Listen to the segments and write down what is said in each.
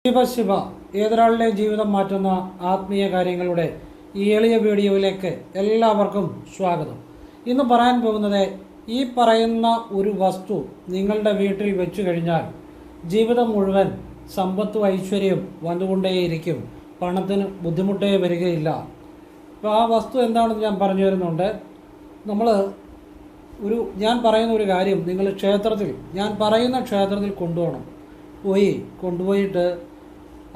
ശിവ ഏതൊരാളുടെയും ജീവിതം മാറ്റുന്ന ആത്മീയ കാര്യങ്ങളുടെ ഈ എളിയ വീഡിയോയിലേക്ക് എല്ലാവർക്കും സ്വാഗതം. ഇന്ന് പറയാൻ പോകുന്നത്, ഈ പറയുന്ന ഒരു വസ്തു നിങ്ങളുടെ വീട്ടിൽ വെച്ചു കഴിഞ്ഞാൽ ജീവിതം മുഴുവൻ സമ്പത്തും ഐശ്വര്യവും വന്നുകൊണ്ടേയിരിക്കും, പണത്തിന് ബുദ്ധിമുട്ടേ വരികയില്ല. അപ്പോൾ ആ വസ്തു എന്താണെന്ന് ഞാൻ പറഞ്ഞു തരുന്നുണ്ട്. ഞാൻ പറയുന്ന ഒരു കാര്യം നിങ്ങൾ ഞാൻ പറയുന്ന ക്ഷേത്രത്തിൽ കൊണ്ടുപോയിട്ട്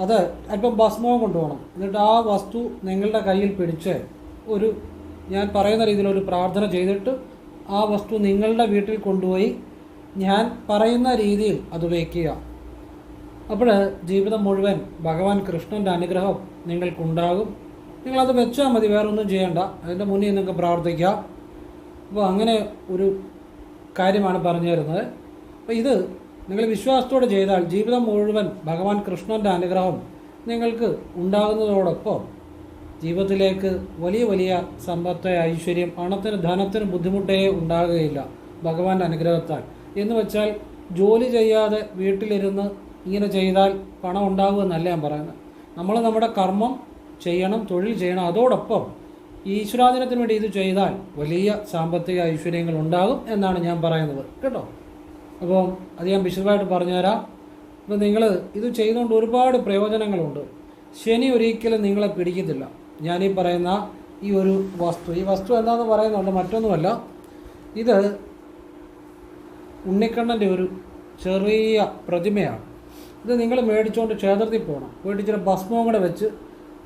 അത് അല്പം ഭസ്മവും കൊണ്ടുപോകണം. എന്നിട്ട് ആ വസ്തു നിങ്ങളുടെ കയ്യിൽ പിടിച്ച് ഞാൻ പറയുന്ന രീതിയിലൊരു പ്രാർത്ഥന ചെയ്തിട്ട് ആ വസ്തു നിങ്ങളുടെ വീട്ടിൽ കൊണ്ടുപോയി ഞാൻ പറയുന്ന രീതിയിൽ അത് വയ്ക്കുക. അപ്പോൾ ജീവിതം മുഴുവൻ ഭഗവാൻ കൃഷ്ണൻ്റെ അനുഗ്രഹം നിങ്ങൾക്കുണ്ടാകും. നിങ്ങളത് വെച്ചാൽ മതി, വേറെ ഒന്നും ചെയ്യേണ്ട. അതിൻ്റെ മുന്നിൽ നിങ്ങൾക്ക് പ്രാർത്ഥിക്കാം. അപ്പോൾ അങ്ങനെ ഒരു കാര്യമാണ് പറഞ്ഞു തരുന്നത്. അപ്പോൾ ഇത് നിങ്ങൾ വിശ്വാസത്തോടെ ചെയ്താൽ ജീവിതം മുഴുവൻ ഭഗവാൻ കൃഷ്ണൻ്റെ അനുഗ്രഹം നിങ്ങൾക്ക് ഉണ്ടാകുന്നതോടൊപ്പം ജീവിതത്തിലേക്ക് വലിയ വലിയ സമ്പത്ത്, ഐശ്വര്യം, ധനത്തിന് ബുദ്ധിമുട്ടേ ഉണ്ടാകുകയില്ല ഭഗവാന്റെ അനുഗ്രഹത്താൽ. എന്ന് വെച്ചാൽ ജോലി ചെയ്യാതെ വീട്ടിലിരുന്ന് ഇങ്ങനെ ചെയ്താൽ പണം ഉണ്ടാകുമെന്നല്ല ഞാൻ പറയുന്നത്. നമ്മൾ നമ്മുടെ കർമ്മം ചെയ്യണം, തൊഴിൽ ചെയ്യണം. അതോടൊപ്പം ഈശ്വരാധീനത്തിന് വേണ്ടി ഇത് ചെയ്താൽ വലിയ സാമ്പത്തിക ഐശ്വര്യങ്ങൾ ഉണ്ടാകും എന്നാണ് ഞാൻ പറയുന്നത്, കേട്ടോ. അപ്പോൾ അത് ഞാൻ വിശദമായിട്ട് പറഞ്ഞുതരാം. അപ്പോൾ നിങ്ങൾ ഇത് ചെയ്തുകൊണ്ട് ഒരുപാട് പ്രയോജനങ്ങളുണ്ട്. ശനി ഒരിക്കലും നിങ്ങളെ പിടിക്കത്തില്ല. ഞാനീ പറയുന്ന ഈ വസ്തു എന്താണെന്ന് പറയുന്നുണ്ട്, മറ്റൊന്നുമല്ല. ഇത് ഉണ്ണിക്കണ്ണൻ്റെ ഒരു ചെറിയ പ്രതിമയാണ്. ഇത് നിങ്ങൾ മേടിച്ചുകൊണ്ട് ക്ഷേത്രത്തിൽ പോകണം. പോയിട്ട് ഇച്ചിരി ഭസ്മവും കൂടെ വെച്ച്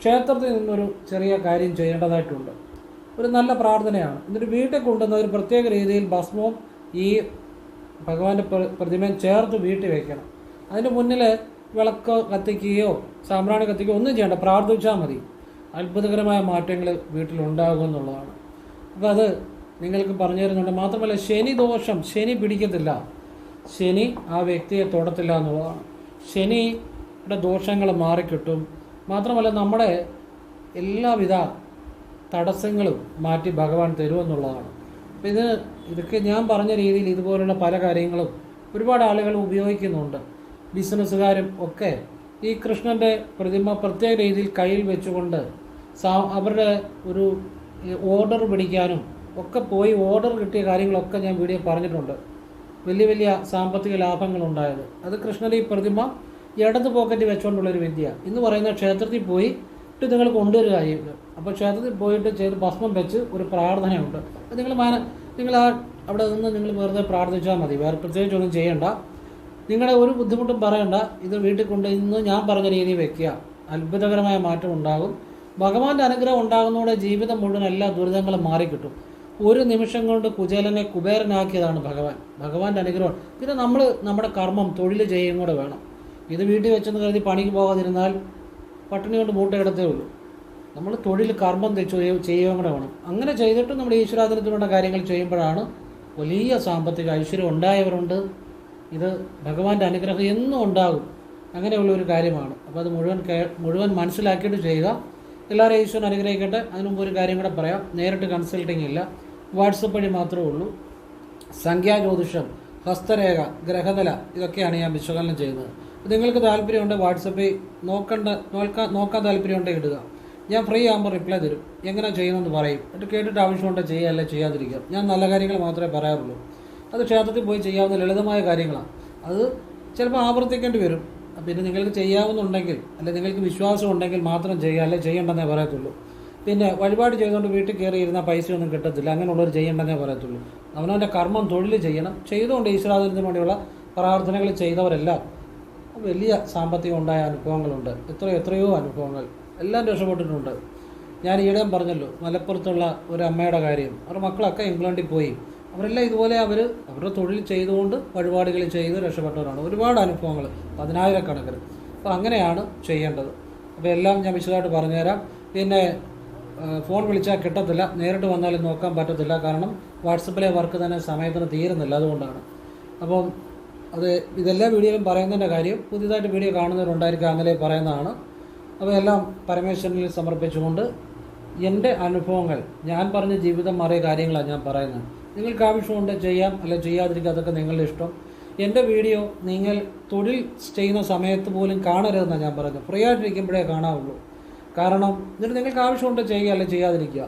ക്ഷേത്രത്തിൽ നിന്നൊരു ചെറിയ കാര്യം ചെയ്യേണ്ടതായിട്ടുണ്ട്. ഒരു നല്ല പ്രാർത്ഥനയാണ്. എന്നിട്ട് വീട്ടിൽ കൊണ്ടുവന്ന ഒരു പ്രത്യേക രീതിയിൽ ഭസ്മവും ഈ ഭഗവാന്റെ പ്രതിമയും ചേർത്ത് വീട്ടിൽ വയ്ക്കണം. അതിൻ്റെ മുന്നിൽ വിളക്ക് കത്തിക്കുകയോ സാമ്പ്രാണി കത്തിക്കുകയോ ഒന്നും ചെയ്യേണ്ട, പ്രാർത്ഥിച്ചാൽ മതി. അത്ഭുതകരമായ മാറ്റങ്ങൾ വീട്ടിലുണ്ടാകുമെന്നുള്ളതാണ്. അപ്പോൾ അത് നിങ്ങൾക്ക് പറഞ്ഞു തരുന്നുണ്ട്. മാത്രമല്ല ശനി പിടിക്കത്തില്ല, ശനി ആ വ്യക്തിയെ തൊടത്തില്ല എന്നുള്ളതാണ്. ശനിയുടെ ദോഷങ്ങൾ മാറിക്കിട്ടും. മാത്രമല്ല നമ്മുടെ എല്ലാവിധ തടസ്സങ്ങളും മാറ്റി ഭഗവാൻ തരുമെന്നുള്ളതാണ്. അപ്പോൾ ഇതൊക്കെ ഞാൻ പറഞ്ഞ രീതിയിൽ ഇതുപോലുള്ള പല കാര്യങ്ങളും ഒരുപാട് ആളുകൾ ഉപയോഗിക്കുന്നുണ്ട്. ബിസിനസ്സുകാരും ഒക്കെ ഈ കൃഷ്ണൻ്റെ പ്രതിമ പ്രത്യേക രീതിയിൽ കയ്യിൽ വെച്ചുകൊണ്ട് അവരുടെ ഒരു ഓർഡർ പിടിക്കാനും ഒക്കെ പോയി ഓർഡർ കിട്ടിയ കാര്യങ്ങളൊക്കെ ഞാൻ വീഡിയോ പറഞ്ഞിട്ടുണ്ട്. വലിയ വലിയ സാമ്പത്തിക ലാഭങ്ങളുണ്ടായത് അത് കൃഷ്ണൻ്റെ ഈ പ്രതിമ ഇടത് പോക്കറ്റ് വെച്ചുകൊണ്ടുള്ളൊരു വിദ്യ. ഇന്ന് പറയുന്ന ക്ഷേത്രത്തിൽ പോയിട്ട് നിങ്ങൾ കൊണ്ടുവരിക ചെയ്യുക. അപ്പോൾ ക്ഷേത്രത്തിൽ പോയിട്ട് ചെയ്ത് ഭസ്മം വെച്ച് ഒരു പ്രാർത്ഥനയുണ്ട്. അത് നിങ്ങൾ അവിടെ നിന്ന് നിങ്ങൾ വെറുതെ പ്രാർത്ഥിച്ചാൽ മതി, വേറെ പ്രത്യേകിച്ച് ഒന്നും ചെയ്യണ്ട. നിങ്ങളുടെ ഒരു ബുദ്ധിമുട്ടും പറയണ്ട. ഇത് വീട്ടിൽ കൊണ്ട് ഇന്ന് ഞാൻ പറഞ്ഞ രീതിയിൽ വെക്കുക. അത്ഭുതകരമായ മാറ്റം ഉണ്ടാകും. ഭഗവാന്റെ അനുഗ്രഹം ഉണ്ടാകുന്നതോടെ ജീവിതം മുഴുവൻ എല്ലാ ദുരിതങ്ങളും മാറിക്കിട്ടും. ഒരു നിമിഷം കൊണ്ട് കുചേലനെ കുബേരനാക്കിയതാണ് ഭഗവാന്റെ അനുഗ്രഹം. പിന്നെ നമ്മൾ നമ്മുടെ കർമ്മം, തൊഴിൽ ചെയ്യുകയും കൂടെ വേണം. ഇത് വീട്ടിൽ വെച്ചെന്ന് കരുതി പണിക്ക് പോകാതിരുന്നാൽ പട്ടിണി കൊണ്ട് മൂട്ടയിടത്തേ ഉള്ളൂ. നമ്മൾ തൊഴിൽ, കർമ്മം ചെയ്യുകയും കൂടെ വേണം. അങ്ങനെ ചെയ്തിട്ട് നമ്മൾ ഈശ്വരാധീനത്തിലുള്ള കാര്യങ്ങൾ ചെയ്യുമ്പോഴാണ് വലിയ സാമ്പത്തിക ഐശ്വര്യം ഉണ്ടായവരുണ്ട്. ഇത് ഭഗവാന്റെ അനുഗ്രഹം എന്നും ഉണ്ടാകും. അങ്ങനെയുള്ള ഒരു കാര്യമാണ്. അപ്പോൾ അത് മുഴുവൻ മനസ്സിലാക്കിയിട്ട് ചെയ്യുക. എല്ലാവരും ഈശ്വരൻ അനുഗ്രഹിക്കട്ടെ. അതിനുമുമ്പ് ഒരു കാര്യം കൂടെ പറയാം. നേരിട്ട് കൺസൾട്ടിങ് ഇല്ല, വാട്സപ്പ് വഴി മാത്രമേ ഉള്ളൂ. സംഖ്യാജ്യോതിഷം, ഹസ്തരേഖ, ഗ്രഹനില ഇതൊക്കെയാണ് ഞാൻ വിശകലനം ചെയ്യുന്നത്. നിങ്ങൾക്ക് താല്പര്യമുണ്ട് വാട്സപ്പിൽ നോക്കാൻ താല്പര്യമുണ്ടെങ്കിൽ ഇടുക. ഞാൻ ഫ്രീ ആകുമ്പോൾ റിപ്ലൈ തരും. എങ്ങനെ ചെയ്യണമെന്ന് പറയും. എന്നിട്ട് കേട്ടിട്ട് ആവശ്യമുണ്ട് ചെയ്യുക, അല്ല ചെയ്യാതിരിക്കുക. ഞാൻ നല്ല കാര്യങ്ങൾ മാത്രമേ പറയാറുള്ളൂ. അത് ക്ഷേത്രത്തിൽ പോയി ചെയ്യാവുന്ന ലളിതമായ കാര്യങ്ങളാണ്. അത് ചിലപ്പോൾ ആവർത്തിക്കേണ്ടി വരും. പിന്നെ നിങ്ങൾക്ക് ചെയ്യാവുന്നുണ്ടെങ്കിൽ, അല്ലെങ്കിൽ നിങ്ങൾക്ക് വിശ്വാസം ഉണ്ടെങ്കിൽ മാത്രം ചെയ്യുക, അല്ലെ ചെയ്യേണ്ടെന്നേ പറയത്തുള്ളൂ. പിന്നെ വഴിപാട് ചെയ്തുകൊണ്ട് വീട്ടിൽ കയറി ഇരുന്നാൽ പൈസയൊന്നും കിട്ടത്തില്ല. അങ്ങനെയുള്ളവർ ചെയ്യേണ്ടെന്നേ പറയത്തുള്ളൂ. അവനവൻ്റെ കർമ്മം, തൊഴിൽ ചെയ്യണം. ചെയ്തുകൊണ്ട് ഈശ്വരാധീനത്തിന് വേണ്ടിയുള്ള പ്രാർത്ഥനകൾ ചെയ്തവരെല്ലാം വലിയ സാമ്പത്തികം ഉണ്ടായ അനുഭവങ്ങളുണ്ട്. എത്രയോ അനുഭവങ്ങൾ എല്ലാം രക്ഷപ്പെട്ടിട്ടുണ്ട്. ഞാൻ ഈയിടെ പറഞ്ഞല്ലോ, മലപ്പുറത്തുള്ള ഒരു അമ്മയുടെ കാര്യം. അവരുടെ മക്കളൊക്കെ ഇംഗ്ലണ്ടിൽ പോയി. അവരെല്ലാം ഇതുപോലെ അവരുടെ തൊഴിൽ ചെയ്തുകൊണ്ട് വഴിപാടുകൾ ചെയ്ത് രക്ഷപ്പെട്ടവരാണ്. ഒരുപാട് അനുഭവങ്ങൾ, 10,000 അപ്പോൾ അങ്ങനെയാണ് ചെയ്യേണ്ടത്. അപ്പോൾ എല്ലാം ഞാൻ വിശദമായിട്ട് പറഞ്ഞുതരാം. പിന്നെ ഫോൺ വിളിച്ചാൽ കിട്ടത്തില്ല, നേരിട്ട് വന്നാലും നോക്കാൻ പറ്റത്തില്ല. കാരണം വാട്സപ്പിലെ വർക്ക് തന്നെ സമയത്തിന് തീരുന്നില്ല, അതുകൊണ്ടാണ്. അപ്പം ഇതെല്ലാ വീഡിയോയിലും പറയുന്നതിൻ്റെ കാര്യം, പുതിയതായിട്ട് വീഡിയോ കാണുന്നവരുണ്ടായിരിക്കും, അങ്ങനെ പറയുന്നതാണ്. അപ്പോൾ എല്ലാം പരമേശ്വരനിൽ സമർപ്പിച്ചുകൊണ്ട് എൻ്റെ അനുഭവങ്ങൾ, ഞാൻ പറഞ്ഞ ജീവിതം മാറിയ കാര്യങ്ങളാണ് ഞാൻ പറയുന്നത്. നിങ്ങൾക്ക് ആവശ്യമുണ്ട് ചെയ്യാം, അല്ലെങ്കിൽ ചെയ്യാതിരിക്കുക, അതൊക്കെ നിങ്ങളുടെ ഇഷ്ടം. എൻ്റെ വീഡിയോ നിങ്ങൾ തൊഴിൽ ചെയ്യുന്ന സമയത്ത് പോലും കാണരുതെന്നാണ് ഞാൻ പറയുന്നത്. ഫ്രീ ആയിട്ടിരിക്കുമ്പോഴേ കാണാവുള്ളൂ. കാരണം എന്നിട്ട് നിങ്ങൾക്ക് ആവശ്യമുണ്ട് ചെയ്യുക, അല്ലെങ്കിൽ ചെയ്യാതിരിക്കുക.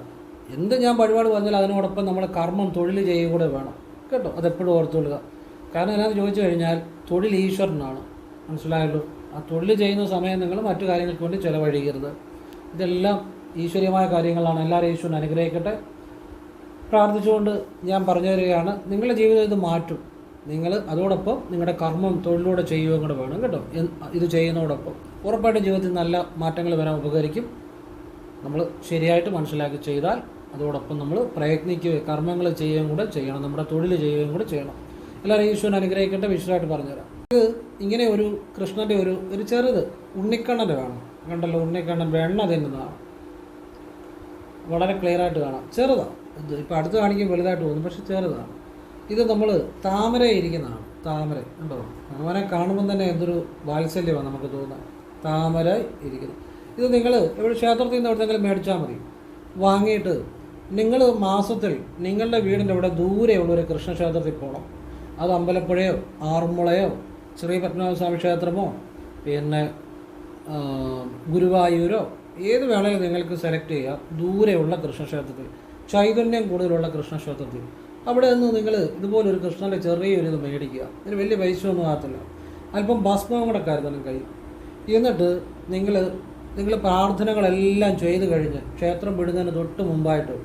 എന്ത് ഞാൻ വഴിപാട് പറഞ്ഞാൽ അതിനോടൊപ്പം നമ്മൾ കർമ്മം തൊഴിൽ ചെയ്യുക കൂടെ വേണം കേട്ടോ. അതെപ്പോഴും ഓർത്തുകൊള്ളുക. കാരണം എന്നാന്ന് ചോദിച്ചു കഴിഞ്ഞാൽ തൊഴിൽ ഈശ്വരനാണ്, മനസ്സിലായല്ലോ. ആ തൊഴിൽ ചെയ്യുന്ന സമയം നിങ്ങൾ മറ്റു കാര്യങ്ങൾക്ക് വേണ്ടി ചിലവഴിക്കരുത്. ഇതെല്ലാം ഈശ്വരീയമായ കാര്യങ്ങളാണ്. എല്ലാവരും ഈശ്വരൻ അനുഗ്രഹിക്കട്ടെ. പ്രാർത്ഥിച്ചുകൊണ്ട് ഞാൻ പറഞ്ഞു തരികയാണ്, നിങ്ങളുടെ ജീവിതം ഇത് മാറ്റും. നിങ്ങൾ അതോടൊപ്പം നിങ്ങളുടെ കർമ്മം തൊഴിലൂടെ ചെയ്യുകയും കൂടെ വേണം കേട്ടോ. ഇത് ചെയ്യുന്നതോടൊപ്പം ഉറപ്പായിട്ടും ജീവിതത്തിൽ നല്ല മാറ്റങ്ങൾ വരാൻ ഉപകരിക്കും. നമ്മൾ ശരിയായിട്ട് മനസ്സിലാക്കി ചെയ്താൽ അതോടൊപ്പം നമ്മൾ പ്രയത്നിക്കുക, കർമ്മങ്ങൾ ചെയ്യുകയും കൂടെ ചെയ്യണം, നമ്മുടെ തൊഴിൽ ചെയ്യുകയും കൂടെ ചെയ്യണം. എല്ലാവരും ഈശ്വരൻ അനുഗ്രഹിക്കട്ടെ. വിശദമായിട്ട് പറഞ്ഞുതരാം. ഇത് ഇങ്ങനെ ഒരു കൃഷ്ണൻ്റെ ഒരു ചെറുത് ഉണ്ണിക്കണ്ണൻ്റെ കാണാം, കണ്ടല്ലോ. ഉണ്ണിക്കണ്ണൻ വെണ്ണ തിന്നുന്നതാണ്, വളരെ ക്ലിയർ ആയിട്ട് കാണാം. ചെറുതാണ് ഇത്. ഇപ്പോൾ അടുത്ത് കാണിക്കുമ്പോൾ വലുതായിട്ട് തോന്നും, പക്ഷെ ചെറുതാണ്. ഇത് നമ്മൾ താമര ഇരിക്കുന്നതാണ്. താമര ഉണ്ടോ? അവനെ കാണുമ്പം തന്നെ എന്തൊരു വാത്സല്യമാണ് നമുക്ക് തോന്നുന്നത്. താമര ഇരിക്കുന്നു. ഇത് നിങ്ങൾ ഇവിടെ ക്ഷേത്രത്തിൽ നിന്ന് എവിടെയെങ്കിലും മേടിച്ചാൽ മതി. വാങ്ങിയിട്ട് നിങ്ങൾ മാസത്തിൽ നിങ്ങളുടെ വീടിൻ്റെ ഇവിടെ ദൂരെയുള്ളൊരു കൃഷ്ണക്ഷേത്രത്തിൽ പോകണം. അത് അമ്പലപ്പുഴയോ ആറന്മുളയോ ശ്രീ പത്മനാഭസ്വാമി ക്ഷേത്രമോ പിന്നെ ഗുരുവായൂരോ ഏത് വേണമെങ്കിലും നിങ്ങൾക്ക് സെലക്ട് ചെയ്യുക. ദൂരെയുള്ള കൃഷ്ണക്ഷേത്രത്തിൽ, ചൈതന്യം കൂടുതലുള്ള കൃഷ്ണക്ഷേത്രത്തിൽ, അവിടെ നിന്ന് നിങ്ങൾ ഇതുപോലൊരു കൃഷ്ണൻ്റെ ചെറിയൊരിത് മേടിക്കുക. ഇതിന് വലിയ പൈസയൊന്നും ആകത്തില്ല. അല്പം ഭസ്മവും കൂടെ കരുതണം കയ്യിൽ. എന്നിട്ട് നിങ്ങൾ പ്രാർത്ഥനകളെല്ലാം ചെയ്ത് കഴിഞ്ഞ് ക്ഷേത്രം വിടുന്നതിന് തൊട്ട് മുമ്പായിട്ട്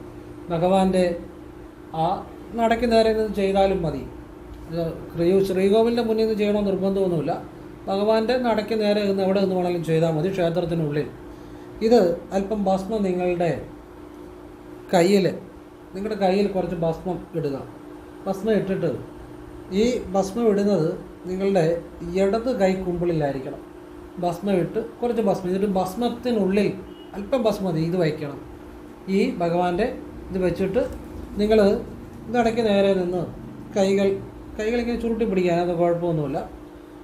ഭഗവാന്റെ ആ നടക്ക് നേരെ നിന്ന് ചെയ്താലും മതി. ശ്രീകോവിലിൻ്റെ മുന്നിൽ നിന്ന് ചെയ്യണമെന്ന് നിർബന്ധമൊന്നുമില്ല. ഭഗവാന്റെ നടക്ക് നേരെ നിന്ന് എവിടെ നിന്ന് വേണമെങ്കിലും ചെയ്താൽ മതി ക്ഷേത്രത്തിനുള്ളിൽ. ഇത് അല്പം ഭസ്മം നിങ്ങളുടെ കയ്യിൽ കുറച്ച് ഭസ്മം ഇടുക. ഭസ്മം ഇട്ടിട്ട് ഈ ഭസ്മം ഇടുന്നത് നിങ്ങളുടെ ഇടത് കൈ കുമ്പിളിലായിരിക്കണം. ഭസ്മം ഇട്ട് കുറച്ച് ഭസ്മം, എന്നിട്ട് ഭസ്മത്തിനുള്ളിൽ അല്പം ഭസ്മം മതി ഇത് വയ്ക്കണം. ഈ ഭഗവാന്റെ ഇത് വെച്ചിട്ട് നിങ്ങൾ ഇതടയ്ക്ക് നേരെ നിന്ന് കൈകൾ ഇങ്ങനെ ചുരുട്ടി പിടിക്കാൻ, അത് കുഴപ്പമൊന്നുമില്ല.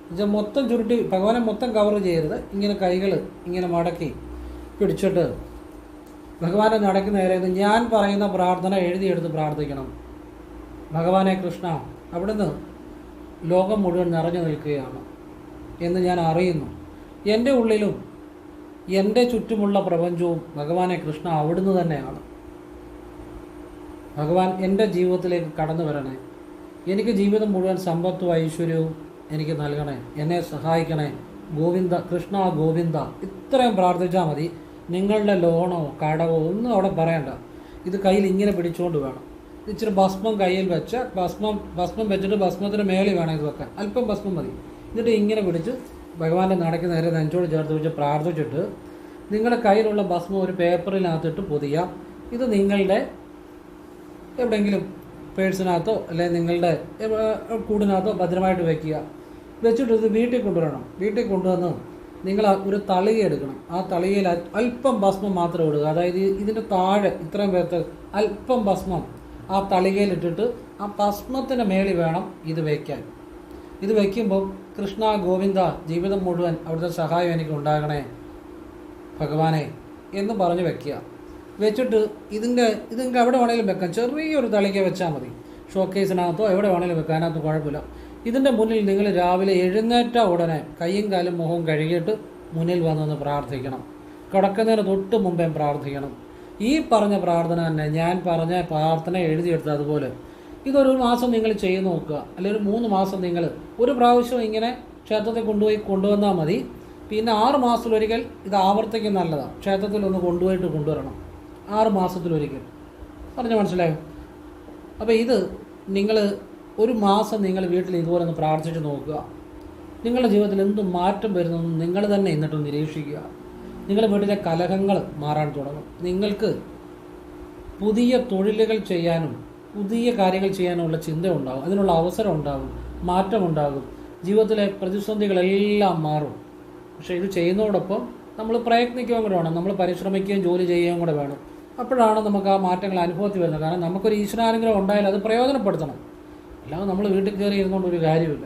എന്നുവെച്ചാൽ മൊത്തം ചുരുട്ടി ഭഗവാനെ മൊത്തം കവർ ചെയ്യരുത്. ഇങ്ങനെ കൈകൾ ഇങ്ങനെ മടക്കി പിടിച്ചിട്ട് ഭഗവാന്റെ നടക്ക് നേരെ ഞാൻ പറയുന്ന പ്രാർത്ഥന എഴുതിയെടുത്ത് പ്രാർത്ഥിക്കണം. ഭഗവാനെ കൃഷ്ണ, അവിടുന്ന് ലോകം മുഴുവൻ നിറഞ്ഞു നിൽക്കുകയാണ് എന്ന് ഞാൻ അറിയുന്നു. എൻ്റെ ഉള്ളിലും എൻ്റെ ചുറ്റുമുള്ള പ്രപഞ്ചവും ഭഗവാനെ കൃഷ്ണ അവിടുന്ന് തന്നെയാണ്. ഭഗവാൻ എൻ്റെ ജീവിതത്തിലേക്ക് കടന്നു വരണേ. എനിക്ക് ജീവിതം മുഴുവൻ സമ്പത്തും ഐശ്വര്യവും എനിക്ക് നൽകണേ. എന്നെ സഹായിക്കണേ. ഗോവിന്ദ കൃഷ്ണ ഗോവിന്ദ. ഇത്രയും പ്രാർത്ഥിച്ചാൽ മതി. നിങ്ങളുടെ ലോണോ കടവോ ഒന്നും അവിടെ പറയണ്ട. ഇത് കയ്യിൽ ഇങ്ങനെ പിടിച്ചുകൊണ്ട് വേണം. ഇച്ചിരി ഭസ്മം കയ്യിൽ വെച്ച് ഭസ്മം വെച്ചിട്ട് ഭസ്മത്തിന് മേളിൽ വേണം ഇത് വെക്കാൻ. അല്പം ഭസ്മം മതി. എന്നിട്ട് ഇങ്ങനെ പിടിച്ച് ഭഗവാന്റെ നടക്ക് നേരെ നെഞ്ചോട് ചേർത്ത് വെച്ച് പ്രാർത്ഥിച്ചിട്ട് നിങ്ങളുടെ കയ്യിലുള്ള ഭസ്മം ഒരു പേപ്പറിനകത്തിട്ട് പൊതിയാം. ഇത് നിങ്ങളുടെ എവിടെയെങ്കിലും പേഴ്സിനകത്തോ അല്ലെങ്കിൽ നിങ്ങളുടെ കൂടിനകത്തോ ഭദ്രമായിട്ട് വെക്കുക. വെച്ചിട്ട് ഇത് വീട്ടിൽ കൊണ്ടുവരണം. വീട്ടിൽ കൊണ്ടുവന്ന് നിങ്ങൾ ഒരു തളിക എടുക്കണം. ആ തളികയിൽ അല്പം ഭസ്മം മാത്രം ഇടുക. അതായത് ഇതിൻ്റെ താഴെ ഇത്രയും പേർക്ക് അല്പം ഭസ്മം ആ തളികയിലിട്ടിട്ട് ആ ഭസ്മത്തിൻ്റെ മേളിൽ വേണം ഇത് വയ്ക്കാൻ. ഇത് വയ്ക്കുമ്പോൾ കൃഷ്ണ ഗോവിന്ദ, ജീവിതം മുഴുവൻ അവിടുത്തെ സഹായം എനിക്ക് ഉണ്ടാകണേ ഭഗവാനെ എന്ന് പറഞ്ഞ് വെക്കുക. വെച്ചിട്ട് ഇതിൻ്റെ എവിടെ വേണമെങ്കിലും വെക്കാം. ചെറിയൊരു തളിക വെച്ചാൽ മതി. ഷോക്കേസിനകത്തോ എവിടെ വേണമെങ്കിലും വെക്കാം, അതിനകത്ത് കുഴപ്പമില്ല. ഇതിൻ്റെ മുന്നിൽ നിങ്ങൾ രാവിലെ എഴുന്നേറ്റ ഉടനെ കയ്യും കാലും മുഖവും കഴുകിയിട്ട് മുന്നിൽ വന്നൊന്ന് പ്രാർത്ഥിക്കണം. കിടക്കുന്നതിന് തൊട്ട് മുമ്പേ പ്രാർത്ഥിക്കണം. ഈ പറഞ്ഞ പ്രാർത്ഥന തന്നെ ഞാൻ പറഞ്ഞ പ്രാർത്ഥന എഴുതിയെടുത്ത് അതുപോലെ ഇതൊരു മാസം നിങ്ങൾ ചെയ്ത് നോക്കുക. അല്ലെങ്കിൽ ഒരു 3 മാസം നിങ്ങൾ ഒരു പ്രാവശ്യം ഇങ്ങനെ ക്ഷേത്രത്തിൽ കൊണ്ടുവന്നാൽ മതി. പിന്നെ 6 മാസത്തിലൊരിക്കൽ ഇത് ആവർത്തിക്കും, നല്ലതാണ്. ക്ഷേത്രത്തിൽ ഒന്ന് കൊണ്ടുവരണം 6 മാസത്തിലൊരിക്കൽ. പറഞ്ഞ് മനസ്സിലായോ? അപ്പോൾ ഇത് നിങ്ങൾ ഒരു മാസം നിങ്ങൾ വീട്ടിൽ ഇതുപോലെ ഒന്ന് പ്രാർത്ഥിച്ച് നോക്കുക. നിങ്ങളുടെ ജീവിതത്തിൽ എന്ത് മാറ്റം വരുന്നതെന്ന് നിങ്ങൾ തന്നെ എന്നിട്ടൊന്ന് നിരീക്ഷിക്കുക. നിങ്ങളുടെ വീട്ടിലെ കലഹങ്ങൾ മാറാൻ തുടങ്ങും. നിങ്ങൾക്ക് പുതിയ തൊഴിലുകൾ ചെയ്യാനും പുതിയ കാര്യങ്ങൾ ചെയ്യാനുള്ള ചിന്ത ഉണ്ടാകും. അതിനുള്ള അവസരം ഉണ്ടാകും, മാറ്റമുണ്ടാകും. ജീവിതത്തിലെ പ്രതിസന്ധികളെല്ലാം മാറും. പക്ഷേ ഇത് ചെയ്യുന്നതോടൊപ്പം നമ്മൾ പ്രയത്നിക്കുകയും കൂടെ വേണം. നമ്മൾ പരിശ്രമിക്കുകയും ജോലി ചെയ്യുകയും കൂടെ വേണം. അപ്പോഴാണ് നമുക്ക് ആ മാറ്റങ്ങൾ അനുഭവത്തിൽ വരുന്നത്. കാരണം നമുക്കൊരു ഈശ്വരാനുഗ്രഹം ഉണ്ടായാൽ അത് പ്രയോജനപ്പെടുത്തണം. അല്ലാതെ നമ്മൾ വീട്ടിൽ കയറി ഇരുന്നുകൊണ്ട് ഒരു കാര്യമില്ല.